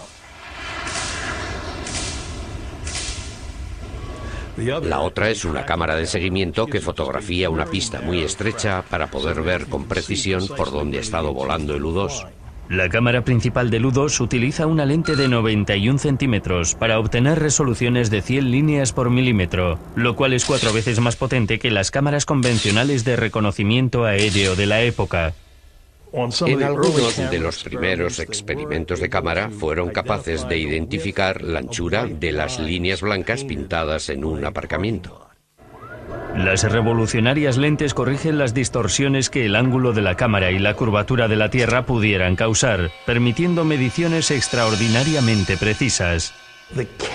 La otra es una cámara de seguimiento que fotografía una pista muy estrecha para poder ver con precisión por dónde ha estado volando el U-2. La cámara principal del U-2 utiliza una lente de 91 centímetros para obtener resoluciones de 100 líneas por milímetro, lo cual es 4 veces más potente que las cámaras convencionales de reconocimiento aéreo de la época. En algunos de los primeros experimentos de cámara fueron capaces de identificar la anchura de las líneas blancas pintadas en un aparcamiento. Las revolucionarias lentes corrigen las distorsiones que el ángulo de la cámara y la curvatura de la Tierra pudieran causar, permitiendo mediciones extraordinariamente precisas.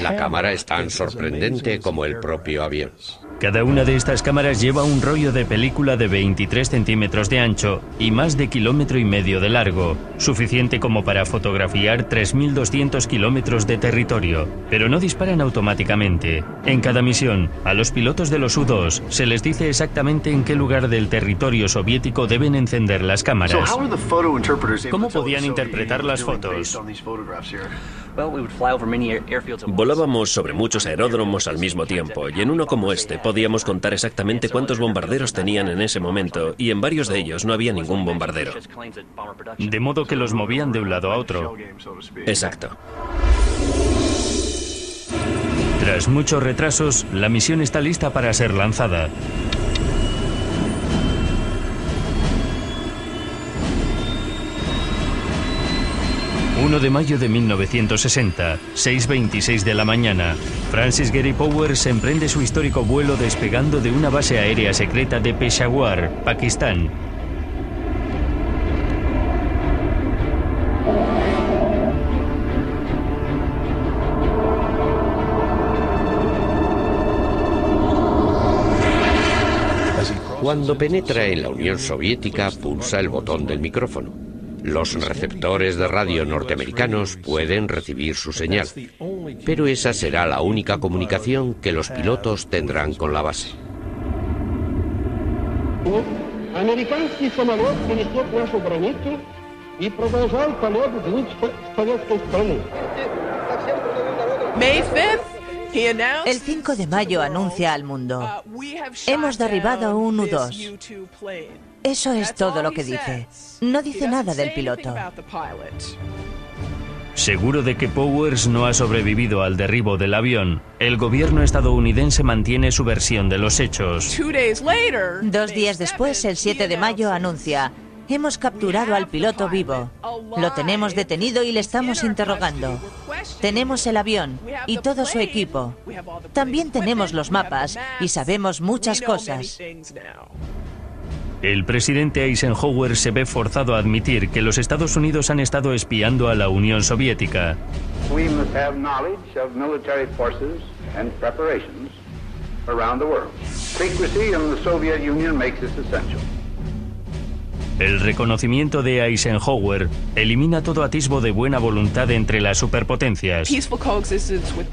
La cámara es tan sorprendente como el propio avión. Cada una de estas cámaras lleva un rollo de película de 23 centímetros de ancho y más de 1,5 kilómetros de largo, suficiente como para fotografiar 3.200 kilómetros de territorio, pero no disparan automáticamente. En cada misión, a los pilotos de los U-2 se les dice exactamente en qué lugar del territorio soviético deben encender las cámaras. ¿Cómo podían interpretar las fotos? Volábamos sobre muchos aeródromos al mismo tiempo, y en uno como este podíamos contar exactamente cuántos bombarderos tenían en ese momento, y en varios de ellos no había ningún bombardero. De modo que los movían de un lado a otro. Exacto. Tras muchos retrasos, la misión está lista para ser lanzada. ...1 de mayo de 1960, 6:26 de la mañana... Francis Gary Powers emprende su histórico vuelo despegando de una base aérea secreta de Peshawar, Pakistán. Cuando penetra en la Unión Soviética, pulsa el botón del micrófono. Los receptores de radio norteamericanos pueden recibir su señal, pero esa será la única comunicación que los pilotos tendrán con la base. El 5 de mayo anuncia al mundo: hemos derribado un U-2. Eso es todo lo que dice. No dice nada del piloto. Seguro de que Powers no ha sobrevivido al derribo del avión, el gobierno estadounidense mantiene su versión de los hechos. 2 días después, el 7 de mayo, anuncia: hemos capturado al piloto vivo. Lo tenemos detenido y le estamos interrogando. Tenemos el avión y todo su equipo. También tenemos los mapas y sabemos muchas cosas. El presidente Eisenhower se ve forzado a admitir que los Estados Unidos han estado espiando a la Unión Soviética. We must have knowledge of military forces and preparations around the world. Secrecy in the Soviet Union makes this essential. El reconocimiento de Eisenhower elimina todo atisbo de buena voluntad entre las superpotencias.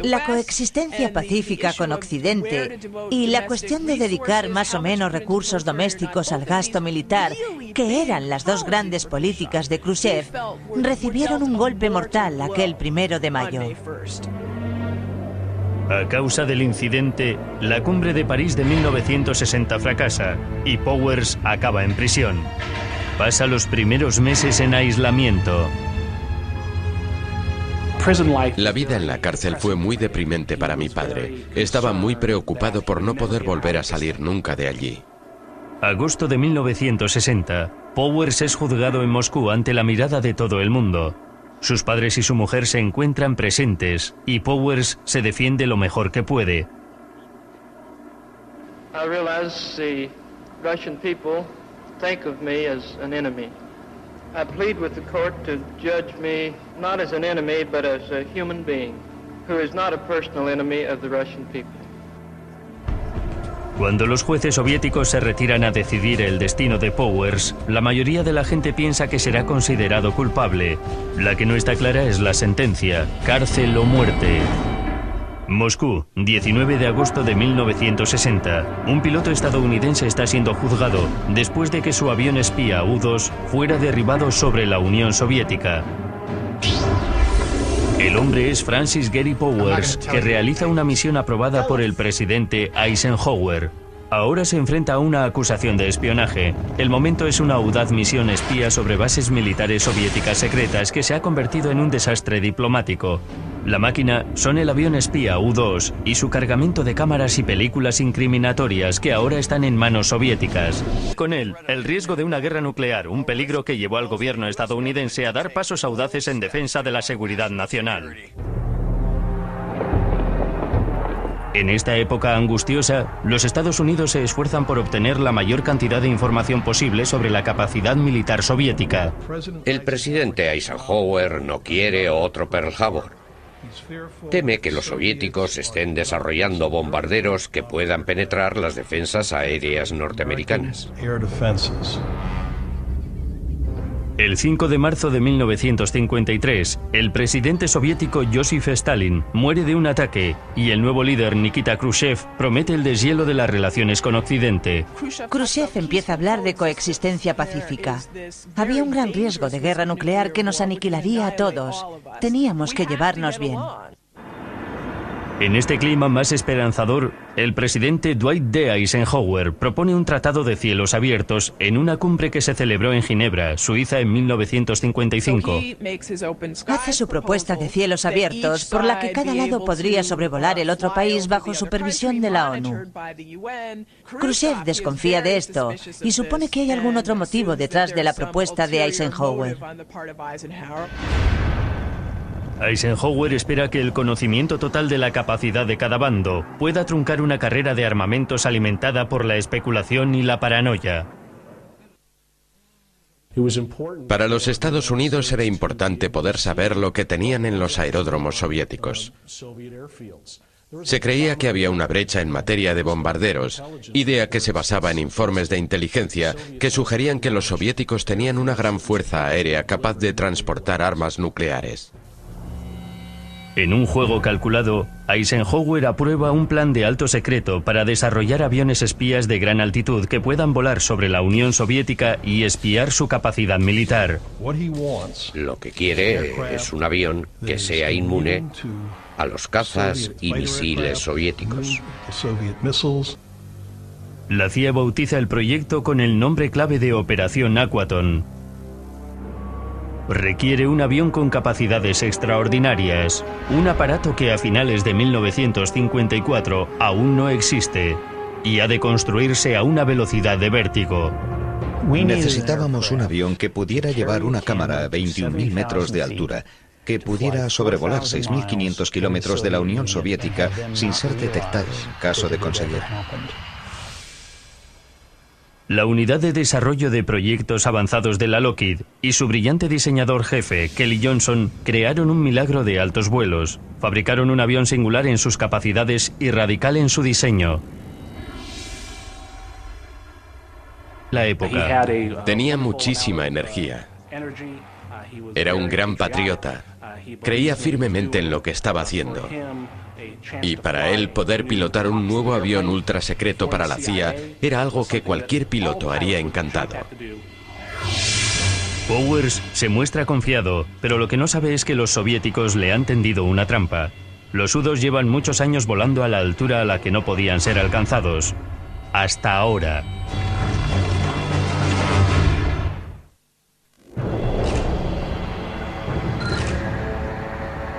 La coexistencia pacífica con Occidente y la cuestión de dedicar más o menos recursos domésticos al gasto militar, que eran las dos grandes políticas de Khrushchev, recibieron un golpe mortal aquel 1 de mayo. A causa del incidente, la cumbre de París de 1960 fracasa y Powers acaba en prisión. Pasa los primeros meses en aislamiento. La vida en la cárcel fue muy deprimente para mi padre. Estaba muy preocupado por no poder volver a salir nunca de allí. Agosto de 1960, Powers es juzgado en Moscú ante la mirada de todo el mundo. Sus padres y su mujer se encuentran presentes y Powers se defiende lo mejor que puede. I realize the Russian people think of me as an enemy. I plead with the court to judge me not as an enemy, but as a human being who is not a personal enemy of the Russian people. Cuando los jueces soviéticos se retiran a decidir el destino de Powers, la mayoría de la gente piensa que será considerado culpable. La que no está clara es la sentencia: cárcel o muerte. Moscú, 19 de agosto de 1960. Un piloto estadounidense está siendo juzgado después de que su avión espía U-2 fuera derribado sobre la Unión Soviética. El hombre es Francis Gary Powers, que realiza una misión aprobada por el presidente Eisenhower. Ahora se enfrenta a una acusación de espionaje. El momento es una audaz misión espía sobre bases militares soviéticas secretas que se ha convertido en un desastre diplomático. La máquina son el avión espía U-2 y su cargamento de cámaras y películas incriminatorias que ahora están en manos soviéticas. Con él, el riesgo de una guerra nuclear, un peligro que llevó al gobierno estadounidense a dar pasos audaces en defensa de la seguridad nacional. En esta época angustiosa, los Estados Unidos se esfuerzan por obtener la mayor cantidad de información posible sobre la capacidad militar soviética. El presidente Eisenhower no quiere otro Pearl Harbor. Teme que los soviéticos estén desarrollando bombarderos que puedan penetrar las defensas aéreas norteamericanas. El 5 de marzo de 1953, el presidente soviético Joseph Stalin muere de un ataque y el nuevo líder Nikita Khrushchev promete el deshielo de las relaciones con Occidente. Khrushchev empieza a hablar de coexistencia pacífica. Había un gran riesgo de guerra nuclear que nos aniquilaría a todos. Teníamos que llevarnos bien. En este clima más esperanzador, el presidente Dwight D. Eisenhower propone un tratado de cielos abiertos en una cumbre que se celebró en Ginebra, Suiza, en 1955. Hace su propuesta de cielos abiertos por la que cada lado podría sobrevolar el otro país bajo supervisión de la ONU. Khrushchev desconfía de esto y supone que hay algún otro motivo detrás de la propuesta de Eisenhower. Eisenhower espera que el conocimiento total de la capacidad de cada bando pueda truncar una carrera de armamentos alimentada por la especulación y la paranoia. Para los Estados Unidos era importante poder saber lo que tenían en los aeródromos soviéticos. Se creía que había una brecha en materia de bombarderos, idea que se basaba en informes de inteligencia que sugerían que los soviéticos tenían una gran fuerza aérea capaz de transportar armas nucleares. En un juego calculado, Eisenhower aprueba un plan de alto secreto para desarrollar aviones espías de gran altitud que puedan volar sobre la Unión Soviética y espiar su capacidad militar. Lo que quiere es un avión que sea inmune a los cazas y misiles soviéticos. La CIA bautiza el proyecto con el nombre clave de Operación Aquaton. Requiere un avión con capacidades extraordinarias, un aparato que a finales de 1954 aún no existe y ha de construirse a una velocidad de vértigo. Necesitábamos un avión que pudiera llevar una cámara a 21.000 metros de altura, que pudiera sobrevolar 6.500 kilómetros de la Unión Soviética sin ser detectado en caso de conseguirlo. La unidad de desarrollo de proyectos avanzados de la Lockheed y su brillante diseñador jefe, Kelly Johnson, crearon un milagro de altos vuelos. Fabricaron un avión singular en sus capacidades y radical en su diseño. La época. Tenía muchísima energía. Era un gran patriota. Creía firmemente en lo que estaba haciendo. Y para él poder pilotar un nuevo avión ultra secreto para la CIA era algo que cualquier piloto haría encantado. Powers se muestra confiado, pero lo que no sabe es que los soviéticos le han tendido una trampa. Los U-2 llevan muchos años volando a la altura a la que no podían ser alcanzados. Hasta ahora.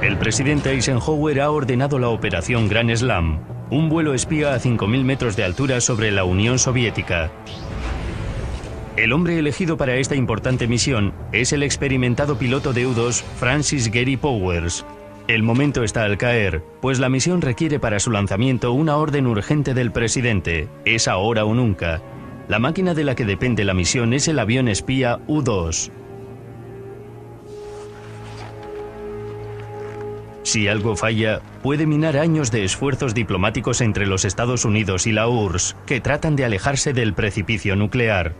El presidente Eisenhower ha ordenado la operación Grand Slam, un vuelo espía a 5.000 metros de altura sobre la Unión Soviética. El hombre elegido para esta importante misión es el experimentado piloto de U-2 Francis Gary Powers. El momento está al caer, pues la misión requiere para su lanzamiento una orden urgente del presidente. Es ahora o nunca. La máquina de la que depende la misión es el avión espía U-2. Si algo falla, puede minar años de esfuerzos diplomáticos entre los Estados Unidos y la URSS, que tratan de alejarse del precipicio nuclear.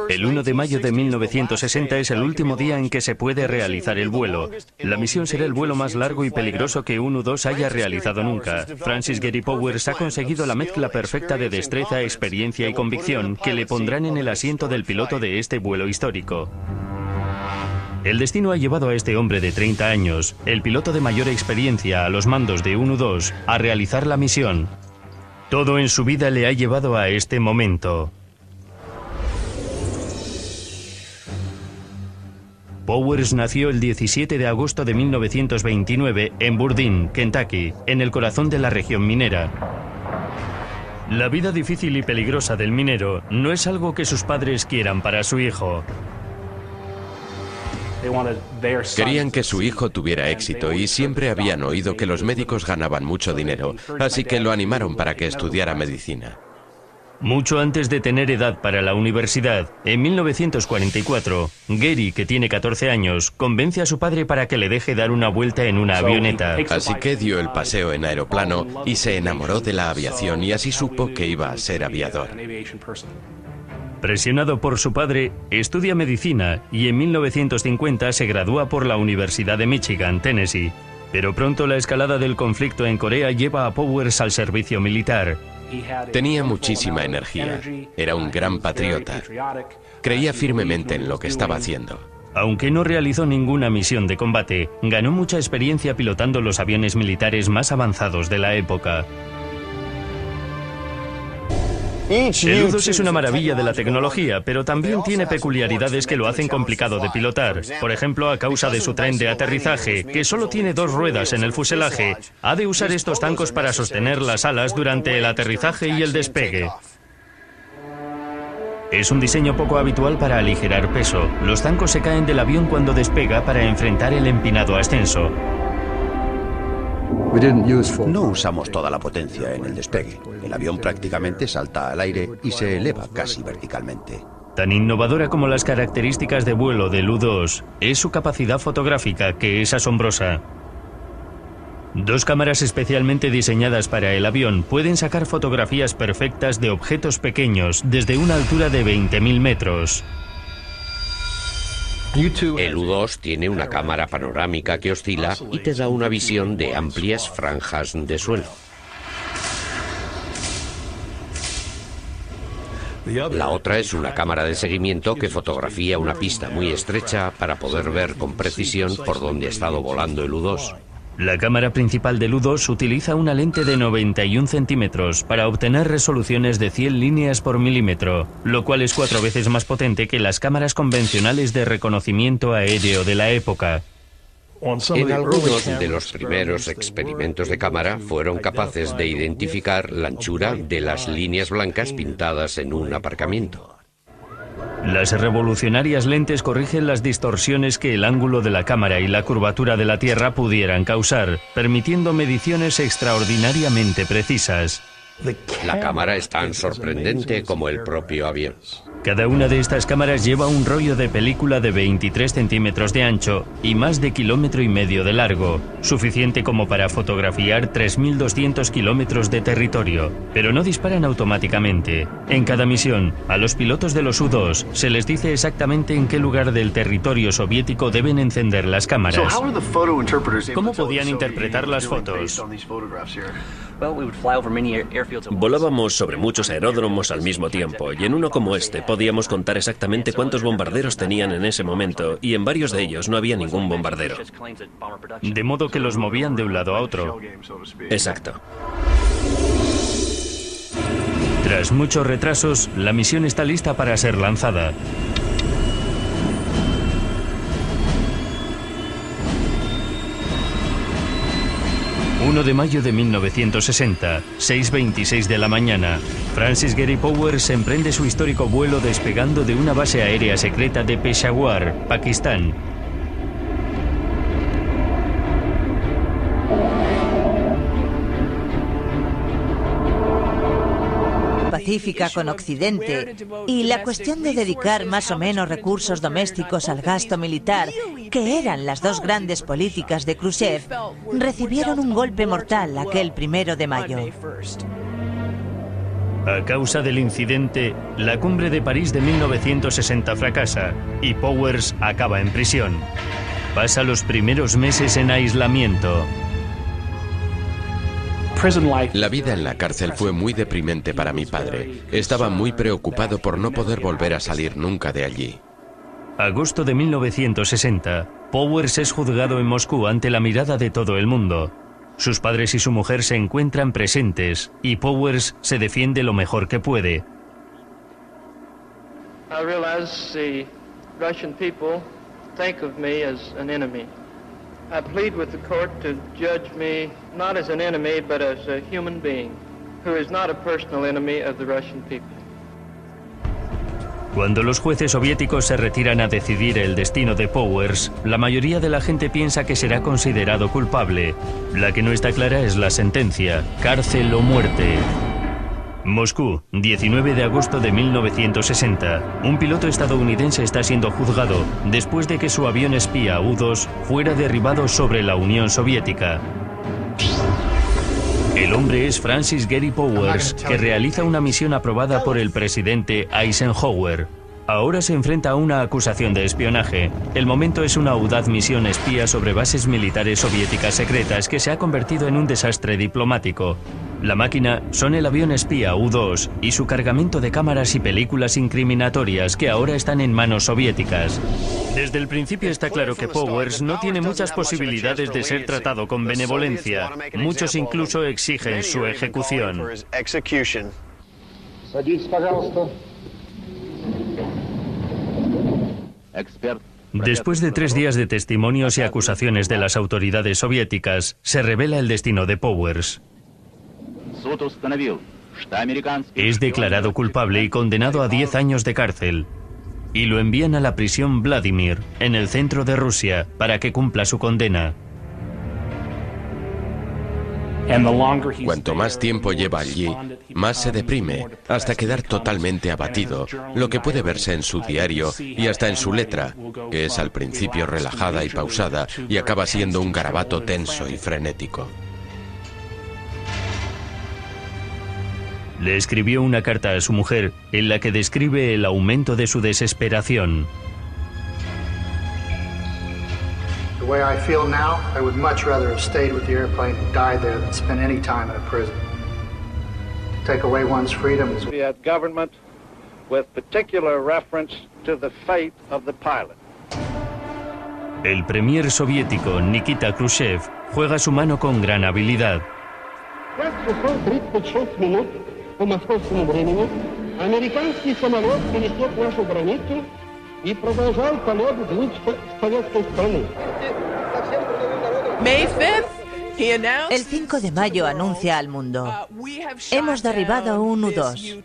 El 1 de mayo de 1960 es el último día en que se puede realizar el vuelo. La misión será el vuelo más largo y peligroso que un U-2 haya realizado nunca. Francis Gary Powers ha conseguido la mezcla perfecta de destreza, experiencia y convicción que le pondrán en el asiento del piloto de este vuelo histórico. El destino ha llevado a este hombre de 30 años, el piloto de mayor experiencia a los mandos de un U-2, a realizar la misión. Todo en su vida le ha llevado a este momento. Powers nació el 17 de agosto de 1929 en Bourdain, Kentucky, en el corazón de la región minera. La vida difícil y peligrosa del minero no es algo que sus padres quieran para su hijo. Querían que su hijo tuviera éxito y siempre habían oído que los médicos ganaban mucho dinero, así que lo animaron para que estudiara medicina. Mucho antes de tener edad para la universidad, en 1944, Gary, que tiene 14 años, convence a su padre para que le deje dar una vuelta en una avioneta. Así que dio el paseo en aeroplano y se enamoró de la aviación y así supo que iba a ser aviador. Presionado por su padre, estudia medicina y en 1950 se gradúa por la Universidad de Michigan, Tennessee. Pero pronto la escalada del conflicto en Corea lleva a Powers al servicio militar. Tenía muchísima energía, era un gran patriota, creía firmemente en lo que estaba haciendo. Aunque no realizó ninguna misión de combate, ganó mucha experiencia pilotando los aviones militares más avanzados de la época. El U-2 es una maravilla de la tecnología, pero también tiene peculiaridades que lo hacen complicado de pilotar. Por ejemplo, a causa de su tren de aterrizaje, que solo tiene 2 ruedas en el fuselaje, ha de usar estos tancos para sostener las alas durante el aterrizaje y el despegue. Es un diseño poco habitual para aligerar peso. Los zancos se caen del avión cuando despega para enfrentar el empinado ascenso. No usamos toda la potencia en el despegue. El avión prácticamente salta al aire y se eleva casi verticalmente. Tan innovadora como las características de vuelo del U-2 es su capacidad fotográfica, que es asombrosa. 2 cámaras especialmente diseñadas para el avión pueden sacar fotografías perfectas de objetos pequeños desde una altura de 20.000 metros. El U-2 tiene una cámara panorámica que oscila y te da una visión de amplias franjas de suelo. La otra es una cámara de seguimiento que fotografía una pista muy estrecha para poder ver con precisión por dónde ha estado volando el U-2. La cámara principal del U-2 utiliza una lente de 91 centímetros para obtener resoluciones de 100 líneas por milímetro, lo cual es 4 veces más potente que las cámaras convencionales de reconocimiento aéreo de la época. En algunos de los primeros experimentos de cámara fueron capaces de identificar la anchura de las líneas blancas pintadas en un aparcamiento. Las revolucionarias lentes corrigen las distorsiones que el ángulo de la cámara y la curvatura de la Tierra pudieran causar, permitiendo mediciones extraordinariamente precisas. La cámara es tan sorprendente como el propio avión. Cada una de estas cámaras lleva un rollo de película de 23 centímetros de ancho y más de 1,5 kilómetros de largo, suficiente como para fotografiar 3.200 kilómetros de territorio, pero no disparan automáticamente. En cada misión, a los pilotos de los U-2 se les dice exactamente en qué lugar del territorio soviético deben encender las cámaras. ¿Cómo podían interpretar las fotos? Volábamos sobre muchos aeródromos al mismo tiempo, y en uno como este podíamos contar exactamente cuántos bombarderos tenían en ese momento, y en varios de ellos no había ningún bombardero. De modo que los movían de un lado a otro. Exacto. Tras muchos retrasos, la misión está lista para ser lanzada. ...1 de mayo de 1960, 6:26 de la mañana... Francis Gary Powers emprende su histórico vuelo despegando de una base aérea secreta de Peshawar, Pakistán. Pacífica con Occidente y la cuestión de dedicar más o menos recursos domésticos al gasto militar, que eran las 2 grandes políticas de Khrushchev, recibieron un golpe mortal aquel 1 de mayo. A causa del incidente, la cumbre de París de 1960 fracasa y Powers acaba en prisión. Pasa los primeros meses en aislamiento. La vida en la cárcel fue muy deprimente para mi padre. Estaba muy preocupado por no poder volver a salir nunca de allí. Agosto de 1960, Powers es juzgado en Moscú ante la mirada de todo el mundo. Sus padres y su mujer se encuentran presentes y Powers se defiende lo mejor que puede. I realize the Russian people think of me as an enemy. I plead with the court to judge me not as an enemy, but as a human being who is not a personal enemy of the Russian people. Cuando los jueces soviéticos se retiran a decidir el destino de Powers, la mayoría de la gente piensa que será considerado culpable. La que no está clara es la sentencia: cárcel o muerte. Moscú, 19 de agosto de 1960. Un piloto estadounidense está siendo juzgado después de que su avión espía U-2 fuera derribado sobre la Unión Soviética. El hombre es Francis Gary Powers, que realiza una misión aprobada por el presidente Eisenhower. Ahora se enfrenta a una acusación de espionaje. El momento es una audaz misión espía sobre bases militares soviéticas secretas que se ha convertido en un desastre diplomático. La máquina son el avión espía U-2 y su cargamento de cámaras y películas incriminatorias que ahora están en manos soviéticas. Desde el principio está claro que Powers no tiene muchas posibilidades de ser tratado con benevolencia. Muchos incluso exigen su ejecución. Después de 3 días de testimonios y acusaciones de las autoridades soviéticas, se revela el destino de Powers. Es declarado culpable y condenado a 10 años de cárcel. Y lo envían a la prisión Vladimir, en el centro de Rusia, para que cumpla su condena. Cuanto más tiempo lleva allí, más se deprime, hasta quedar totalmente abatido, lo que puede verse en su diario y hasta en su letra, que es al principio relajada y pausada y acaba siendo un garabato tenso y frenético. Le escribió una carta a su mujer en la que describe el aumento de su desesperación. The way I feel now, I would much rather have stayed with the airplane and died there than spend any time in a prison. To take away one's freedom is... Soviet government with particular reference to the fate of the pilot. El premier soviético Nikita Khrushchev juega su mano con gran habilidad. По московскому времени американский самолет пересек нашу границу и продолжал полет вглубь советской страны. El 5 de mayo anuncia al mundo: hemos derribado un U-2.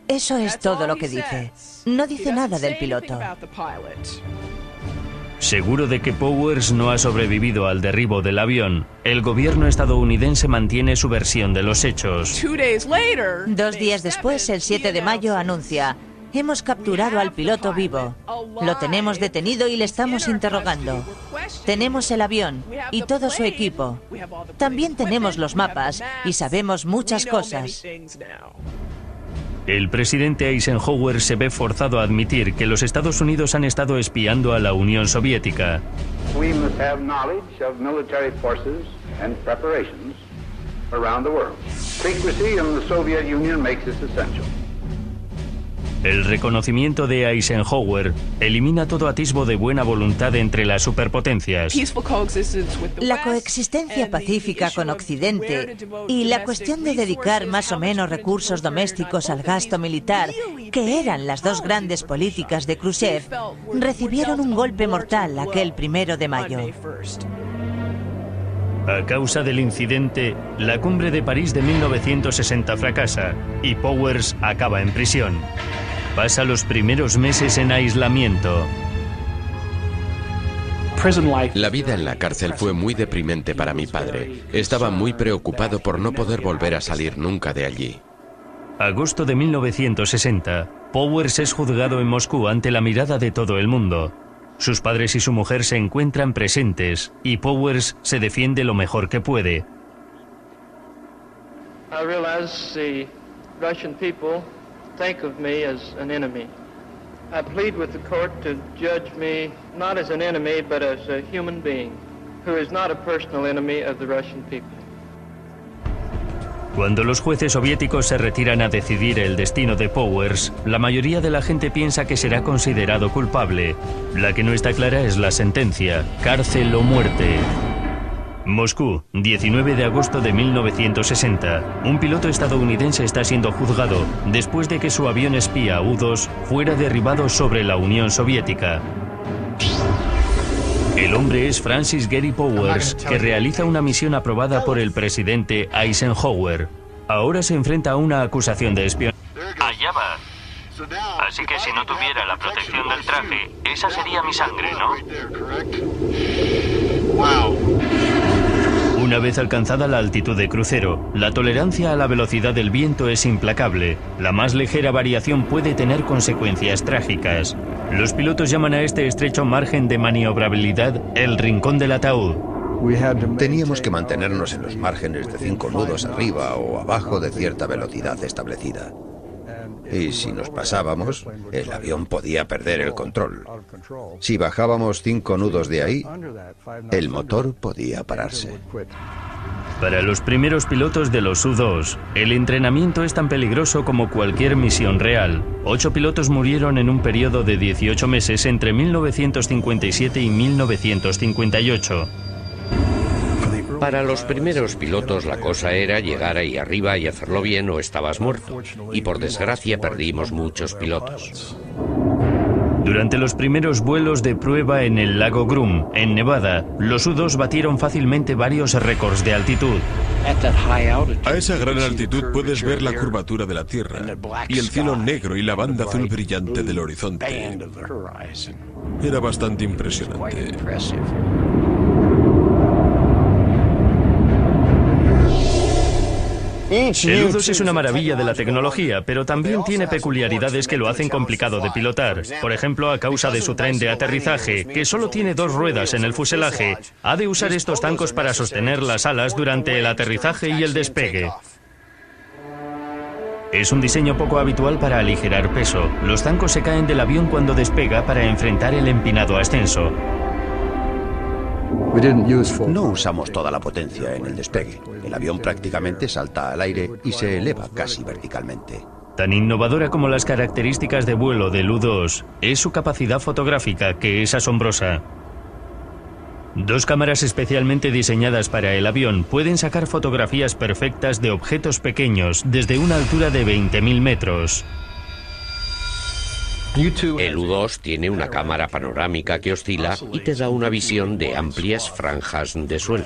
Eso es todo lo que dice. No dice nada del piloto. Seguro de que Powers no ha sobrevivido al derribo del avión, el gobierno estadounidense mantiene su versión de los hechos. 2 días después, el 7 de mayo, anuncia: hemos capturado al piloto vivo. Lo tenemos detenido y le estamos interrogando. Tenemos el avión y todo su equipo. También tenemos los mapas y sabemos muchas cosas. El presidente Eisenhower se ve forzado a admitir que los Estados Unidos han estado espiando a la Unión Soviética. We must have knowledge of military forces and preparations around the world. Secrecy in the Soviet Union makes this essential. El reconocimiento de Eisenhower elimina todo atisbo de buena voluntad entre las superpotencias. La coexistencia pacífica con Occidente y la cuestión de dedicar más o menos recursos domésticos al gasto militar, que eran las 2 grandes políticas de Khrushchev, recibieron un golpe mortal aquel 1 de mayo. A causa del incidente, la cumbre de París de 1960 fracasa y Powers acaba en prisión. Pasa los primeros meses en aislamiento. La vida en la cárcel fue muy deprimente para mi padre. Estaba muy preocupado por no poder volver a salir nunca de allí. Agosto de 1960, Powers es juzgado en Moscú ante la mirada de todo el mundo. Sus padres y su mujer se encuentran presentes y Powers se defiende lo mejor que puede. I realize the Russian people think of me as an enemy. I plead with the court to judge me not as an enemy, but as a human being, who is not a personal enemy of the Russian people. Cuando los jueces soviéticos se retiran a decidir el destino de Powers, la mayoría de la gente piensa que será considerado culpable. La que no está clara es la sentencia: cárcel o muerte. Moscú, 19 de agosto de 1960. Un piloto estadounidense está siendo juzgado después de que su avión espía U-2 fuera derribado sobre la Unión Soviética. El hombre es Francis Gary Powers, que realiza una misión aprobada por el presidente Eisenhower. Ahora se enfrenta a una acusación de espionaje. Allá va. Así que si no tuviera la protección del traje, esa sería mi sangre, ¿no? Una vez alcanzada la altitud de crucero, la tolerancia a la velocidad del viento es implacable. La más ligera variación puede tener consecuencias trágicas. Los pilotos llaman a este estrecho margen de maniobrabilidad el rincón del ataúd. Teníamos que mantenernos en los márgenes de 5 nudos arriba o abajo de cierta velocidad establecida. Y si nos pasábamos, el avión podía perder el control. Si bajábamos 5 nudos de ahí, el motor podía pararse. Para los primeros pilotos de los U-2, el entrenamiento es tan peligroso como cualquier misión real. 8 pilotos murieron en un periodo de 18 meses entre 1957 y 1958. Para los primeros pilotos la cosa era llegar ahí arriba y hacerlo bien o estabas muerto. Y por desgracia perdimos muchos pilotos. Durante los primeros vuelos de prueba en el lago Groom, en Nevada, los U-2 batieron fácilmente varios récords de altitud. A esa gran altitud puedes ver la curvatura de la Tierra y el cielo negro y la banda azul brillante del horizonte. Era bastante impresionante. El U-2 es una maravilla de la tecnología, pero también tiene peculiaridades que lo hacen complicado de pilotar. Por ejemplo, a causa de su tren de aterrizaje, que solo tiene 2 ruedas en el fuselaje, ha de usar estos zancos para sostener las alas durante el aterrizaje y el despegue. Es un diseño poco habitual para aligerar peso. Los zancos se caen del avión cuando despega para enfrentar el empinado ascenso. No usamos toda la potencia en el despegue. El avión prácticamente salta al aire y se eleva casi verticalmente. Tan innovadora como las características de vuelo del U-2 es su capacidad fotográfica, que es asombrosa. 2 cámaras especialmente diseñadas para el avión pueden sacar fotografías perfectas de objetos pequeños desde una altura de 20.000 metros. El U-2 tiene una cámara panorámica que oscila y te da una visión de amplias franjas de suelo.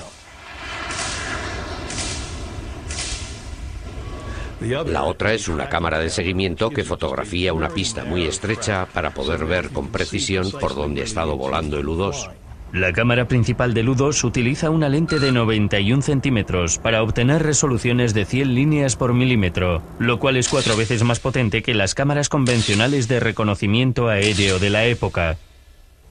La otra es una cámara de seguimiento que fotografía una pista muy estrecha para poder ver con precisión por dónde ha estado volando el U-2. La cámara principal del U-2 utiliza una lente de 91 centímetros para obtener resoluciones de 100 líneas por milímetro, lo cual es 4 veces más potente que las cámaras convencionales de reconocimiento aéreo de la época.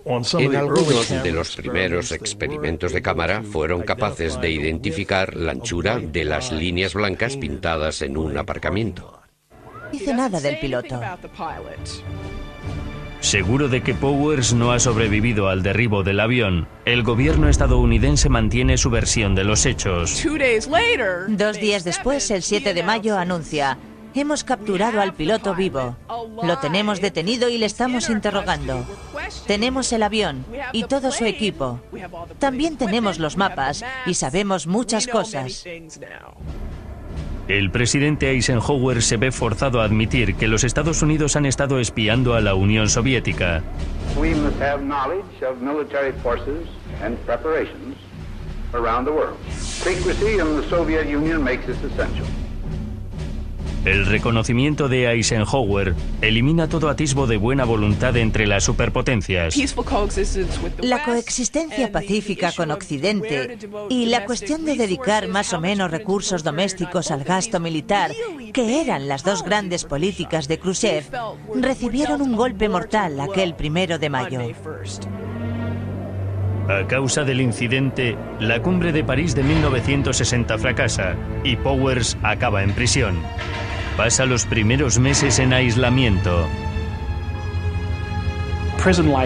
En algunos de los primeros experimentos de cámara fueron capaces de identificar la anchura de las líneas blancas pintadas en un aparcamiento. No dice nada del piloto. Seguro de que Powers no ha sobrevivido al derribo del avión, el gobierno estadounidense mantiene su versión de los hechos. 2 días después, el 7 de mayo, anuncia: hemos capturado al piloto vivo. Lo tenemos detenido y le estamos interrogando. Tenemos el avión y todo su equipo. También tenemos los mapas y sabemos muchas cosas. El presidente Eisenhower se ve forzado a admitir que los Estados Unidos han estado espiando a la Unión Soviética. We must have knowledge of military forces and preparations around the world. Secrecy in the Soviet Union makes this essential. El reconocimiento de Eisenhower elimina todo atisbo de buena voluntad entre las superpotencias. La coexistencia pacífica con Occidente y la cuestión de dedicar más o menos recursos domésticos al gasto militar, que eran las 2 grandes políticas de Khrushchev, recibieron un golpe mortal aquel 1 de mayo. A causa del incidente, la cumbre de París de 1960 fracasa y Powers acaba en prisión. Pasa los primeros meses en aislamiento.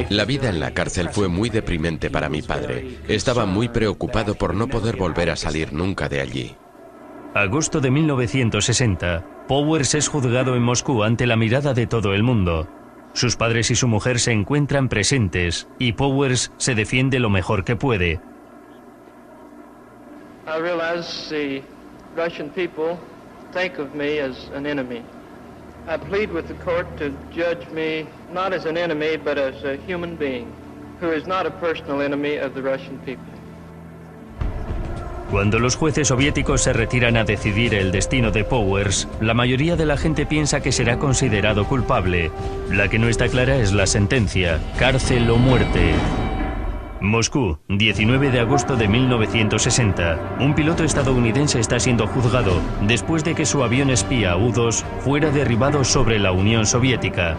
La vida en la cárcel fue muy deprimente para mi padre. Estaba muy preocupado por no poder volver a salir nunca de allí. Agosto de 1960. Powers es juzgado en Moscú ante la mirada de todo el mundo. Sus padres y su mujer se encuentran presentes y Powers se defiende lo mejor que puede. I realize the Russian people think of me as an enemy. I plead with the court to judge me not as an enemy, but as a human being, who is not a personal enemy of the Russian people. Cuando los jueces soviéticos se retiran a decidir el destino de Powers, la mayoría de la gente piensa que será considerado culpable. La que no está clara es la sentencia: cárcel o muerte. Moscú, 19 de agosto de 1960. Un piloto estadounidense está siendo juzgado después de que su avión espía U-2 fuera derribado sobre la Unión Soviética.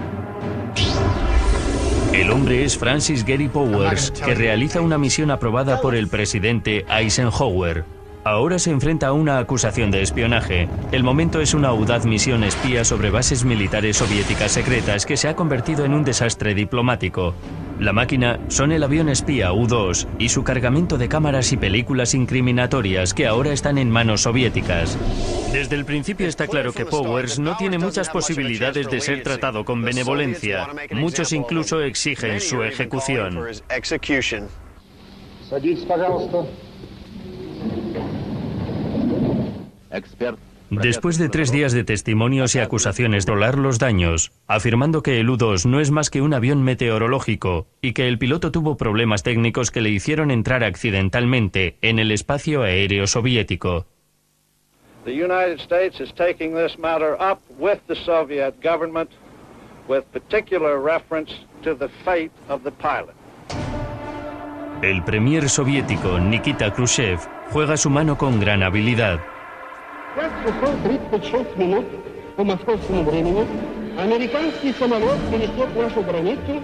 El hombre es Francis Gary Powers, que realiza una misión aprobada por el presidente Eisenhower. Ahora se enfrenta a una acusación de espionaje. El momento es una audaz misión espía sobre bases militares soviéticas secretas que se ha convertido en un desastre diplomático. La máquina son el avión espía U-2 y su cargamento de cámaras y películas incriminatorias que ahora están en manos soviéticas. Desde el principio está claro que Powers no tiene muchas posibilidades de ser tratado con benevolencia. Muchos incluso exigen su ejecución. Después de 3 días de testimonios y acusaciones de controlar los daños, afirmando que el U-2 no es más que un avión meteorológico y que el piloto tuvo problemas técnicos que le hicieron entrar accidentalmente en el espacio aéreo soviético. The United States is taking this matter up with the Soviet government with particular reference to the fate of the pilot. El premier soviético Nikita Khrushchev juega su mano con gran habilidad. Часов 36 минут по московскому времени американский самолет пересек нашу границу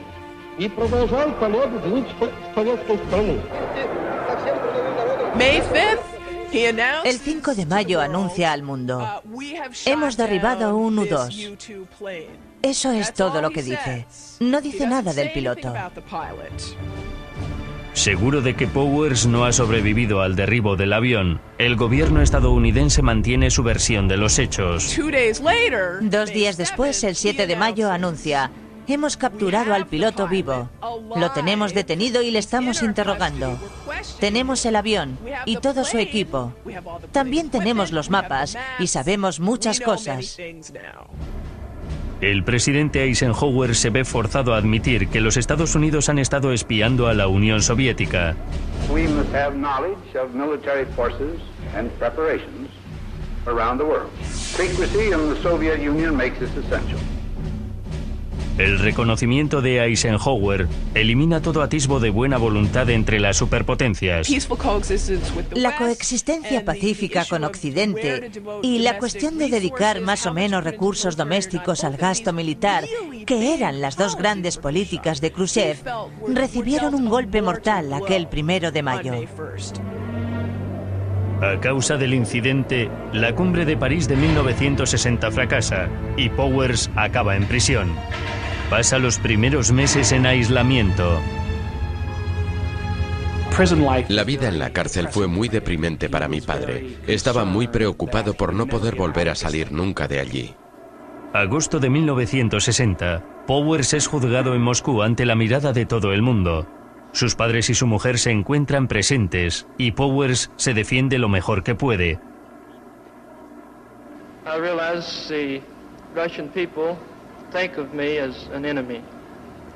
и продолжал полет вглубь советской страны. El 5 de mayo anuncia al mundo: hemos derribado un U-2. Eso es todo lo que dice. No dice nada del piloto. Seguro de que Powers no ha sobrevivido al derribo del avión, el gobierno estadounidense mantiene su versión de los hechos. 2 días después, el 7 de mayo, anuncia: hemos capturado al piloto vivo. Lo tenemos detenido y le estamos interrogando. Tenemos el avión y todo su equipo. También tenemos los mapas y sabemos muchas cosas. El presidente Eisenhower se ve forzado a admitir que los Estados Unidos han estado espiando a la Unión Soviética. We must have knowledge of military forces and preparations around the world. Secrecy in the Soviet Union makes this essential. El reconocimiento de Eisenhower elimina todo atisbo de buena voluntad entre las superpotencias. La coexistencia pacífica con Occidente y la cuestión de dedicar más o menos recursos domésticos al gasto militar, que eran las 2 grandes políticas de Khrushchev, recibieron un golpe mortal aquel 1 de mayo. A causa del incidente, la cumbre de París de 1960 fracasa y Powers acaba en prisión. Pasa los primeros meses en aislamiento. La vida en la cárcel fue muy deprimente para mi padre. Estaba muy preocupado por no poder volver a salir nunca de allí. Agosto de 1960. Powers es juzgado en Moscú ante la mirada de todo el mundo. Sus padres y su mujer se encuentran presentes y Powers se defiende lo mejor que puede. I realize the Russian people think of me as an enemy.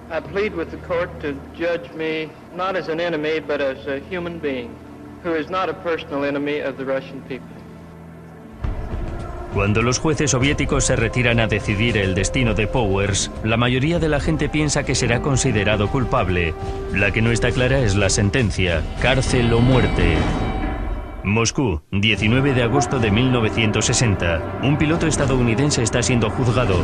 I plead with the court to judge me not as an enemy, but as a human being, who is not a personal enemy of the Russian people. Cuando los jueces soviéticos se retiran a decidir el destino de Powers, la mayoría de la gente piensa que será considerado culpable. La que no está clara es la sentencia: cárcel o muerte. Moscú, 19 de agosto de 1960. Un piloto estadounidense está siendo juzgado